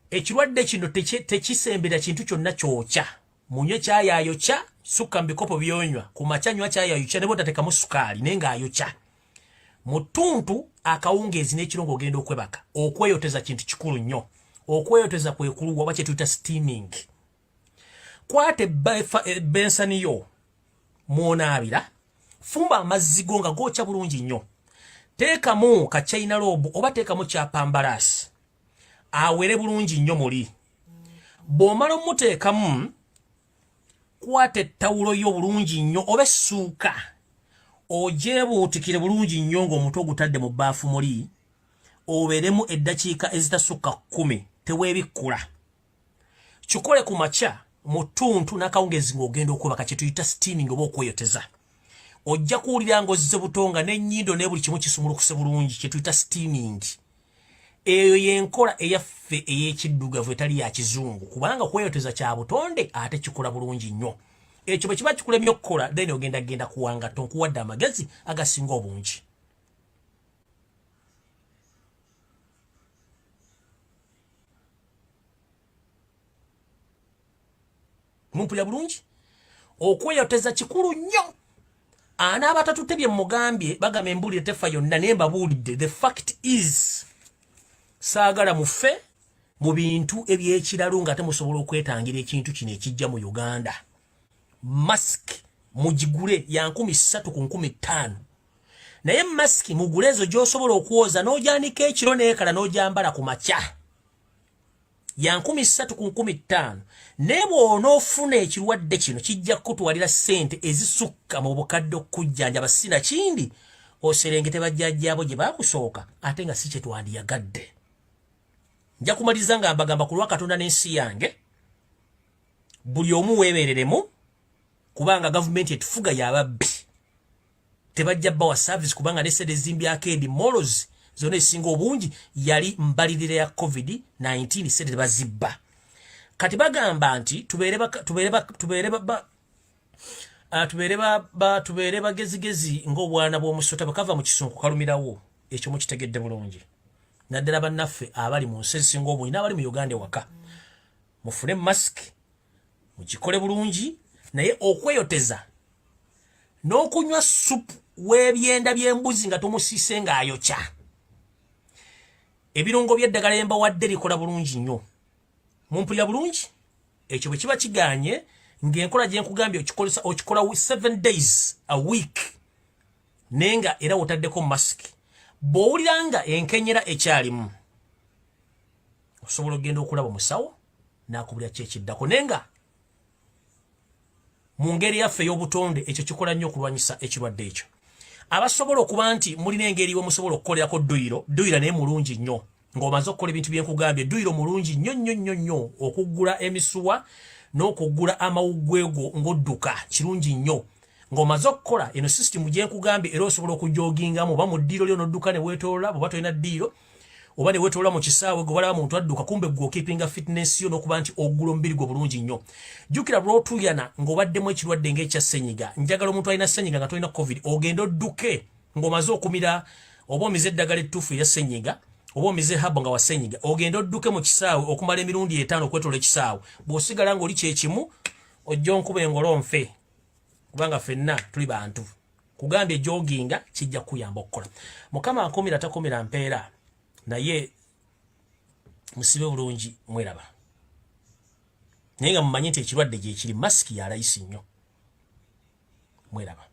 Ekirwadde kino tekisembera kintu kyonna kyokya. Munywe kyayayokya, sukka mu bikopo byonywa, ku makya nywa kyayayokya ne bw'otateekamu sukaali naye ng'ayokya. Mu ttuntu akawungeezi n'ekiro ng'ogenda okwebaka. Okweyoteza kintu kikulu nnyo. Okweyoteza kwe kuluwa oba kye tuyita steaming. Kwata bensani yo mw'onaabira, fumba amazzi go nga gookya bulungi nnyo. Teekamu ka China robe oba teekamu kya pambalaasi. Awere bulungi nnyo muli. Bw'omala omuteekamu, kwata ettawulo yo bulungi nnyo oba essuuka. Ogyebuutikire bulungi nnyo ng'omutwe ogutadde mu bbaafu muli. Obeeremu eddakiika ezitasukka 10 teweebikkula. Kikole ku makya mu ttuntu n'akawungeezi ng'ogenda okwebaka kye tuyita steaming oba okweyoteza. Ojja kuwulira ng'ozze butonga n'ennyindo ne buli kimu kisumulukuse bulungi kye tuyita steaming. Eyo y'enkola eyaffe ey'ekiddugavu etali ya kizungu kubanga kweyoteza kya butonde ate kikola bulungi nnyo. Ekyo bwe kiba kikulemye okukola then ogenda kuwanga tonkuwadde amagezi agasinga obungi. Mumpulira bulungi? Okweyoteza kikulu nnyo. Anaaba tatutebye mugambye bagamba embulire tefa yonna naye mbabuulidde. The fact is saagala mufe mu bintu eby'ekiralu nga temusobola okwetangira ekintu kino ekijja mu Uganda. Mask mugigule ya 3,500. Naye mask mugule ezo gy'osobola okuwoza n'ogyanika ekiro n'ekala n'ogyambala ku makya. Ya 3,500. Ne bw'onoofuna ekirwadde kino kijja kukutwalira ssente ezisukka mu bukadde okujjanjaba sina kindi oserengete bajjajjaabo gye baakusooka ate nga si kye twandiyagadde. Nja kumaliza nga mbagamba ku lwa Katonda n'ensi yange buli omu weebereremu kubanga gavumenti etufuga y'ababbi. Tebajja bawa service kubanga n'essente ezimbyako edi molos zonna ezisinga obungi yali mbalirira ya COVID-19 ssente tebazibba. Kati bagamba nti tubeere bagezigezi ng'obwana bw'omusota bwe kava mu kisunku kalumirawo. Ekyo mukitegedde bulungi. Naddala bannaffe abali mu nsi ezisinga obungi n'abali mu Uganda ewaka. Mufune mask, mugikole bulungi, naye okweyoteza n'okunywa supu w'ebyenda by'embuzi nga tumusiise ng'ayokya. Ebirungo by'eddagala embawadde likola bulungi nnyo. Mumpulira bulungi? Ekyo bwe kiba kiganye ng'enkola gye nkugambye okikola 7 days a week. Nenga era otaddeko mask. Bw'owulira nga enkenyera ekyalimu osobola okugenda okulaba omusawo n'akubulira ki ekiddako. Nenga mu ngeri yaffe ey'obutonde ekyo kikola nnyo okulwanyisa ekirwadde ekyo. Abasobola okuba nti mulina engeri musobola okukolerako duyiro naye mulungi nnyo. Ng'omaze okukola ebintu bye nkugambye duyiro mulungi nnyo okuggula emisuwa n'okuggula amawuggwego ng'odduka kirungi nnyo. Ng'omaze okukola eno system gye nkugambye era osobola okujoogingamu oba mu ddiiro lyo n'odduka ne weetoola oba tolina ddiiro oba ne weetoola mu kisaawe gwe balaba muntu adduka kumbe gwe okeepinga fitness yo n'okuba nti oggula omubiri gwe bulungi nnyo. Jjukira lw'otuyana ng'obaddemu ekirwadde ng'ekya ssenyiga. Njagala omuntu alina ssenyiga nga tolina COVID ogenda odduke ng'omaze okumira oba omize eddagala ettuufu erya ssenyiga oba omize habo nga wa ssenyiga ogenda odduke mu kisaawe okumala emirundi 5 okwetoola ekisaawe. Bw'osigala ng'oli kyekimu ojja onkuba engolonfe kubanga ffenna tuli bantu. Kugambye joginga kijja kuyamba okukola. Mukama akumira takumira mpeera naye musibe bulungi mweraba. Naye nga mumanyi nti ekirwadde gye kiri masiki ya layisi nnyo. Mweraba.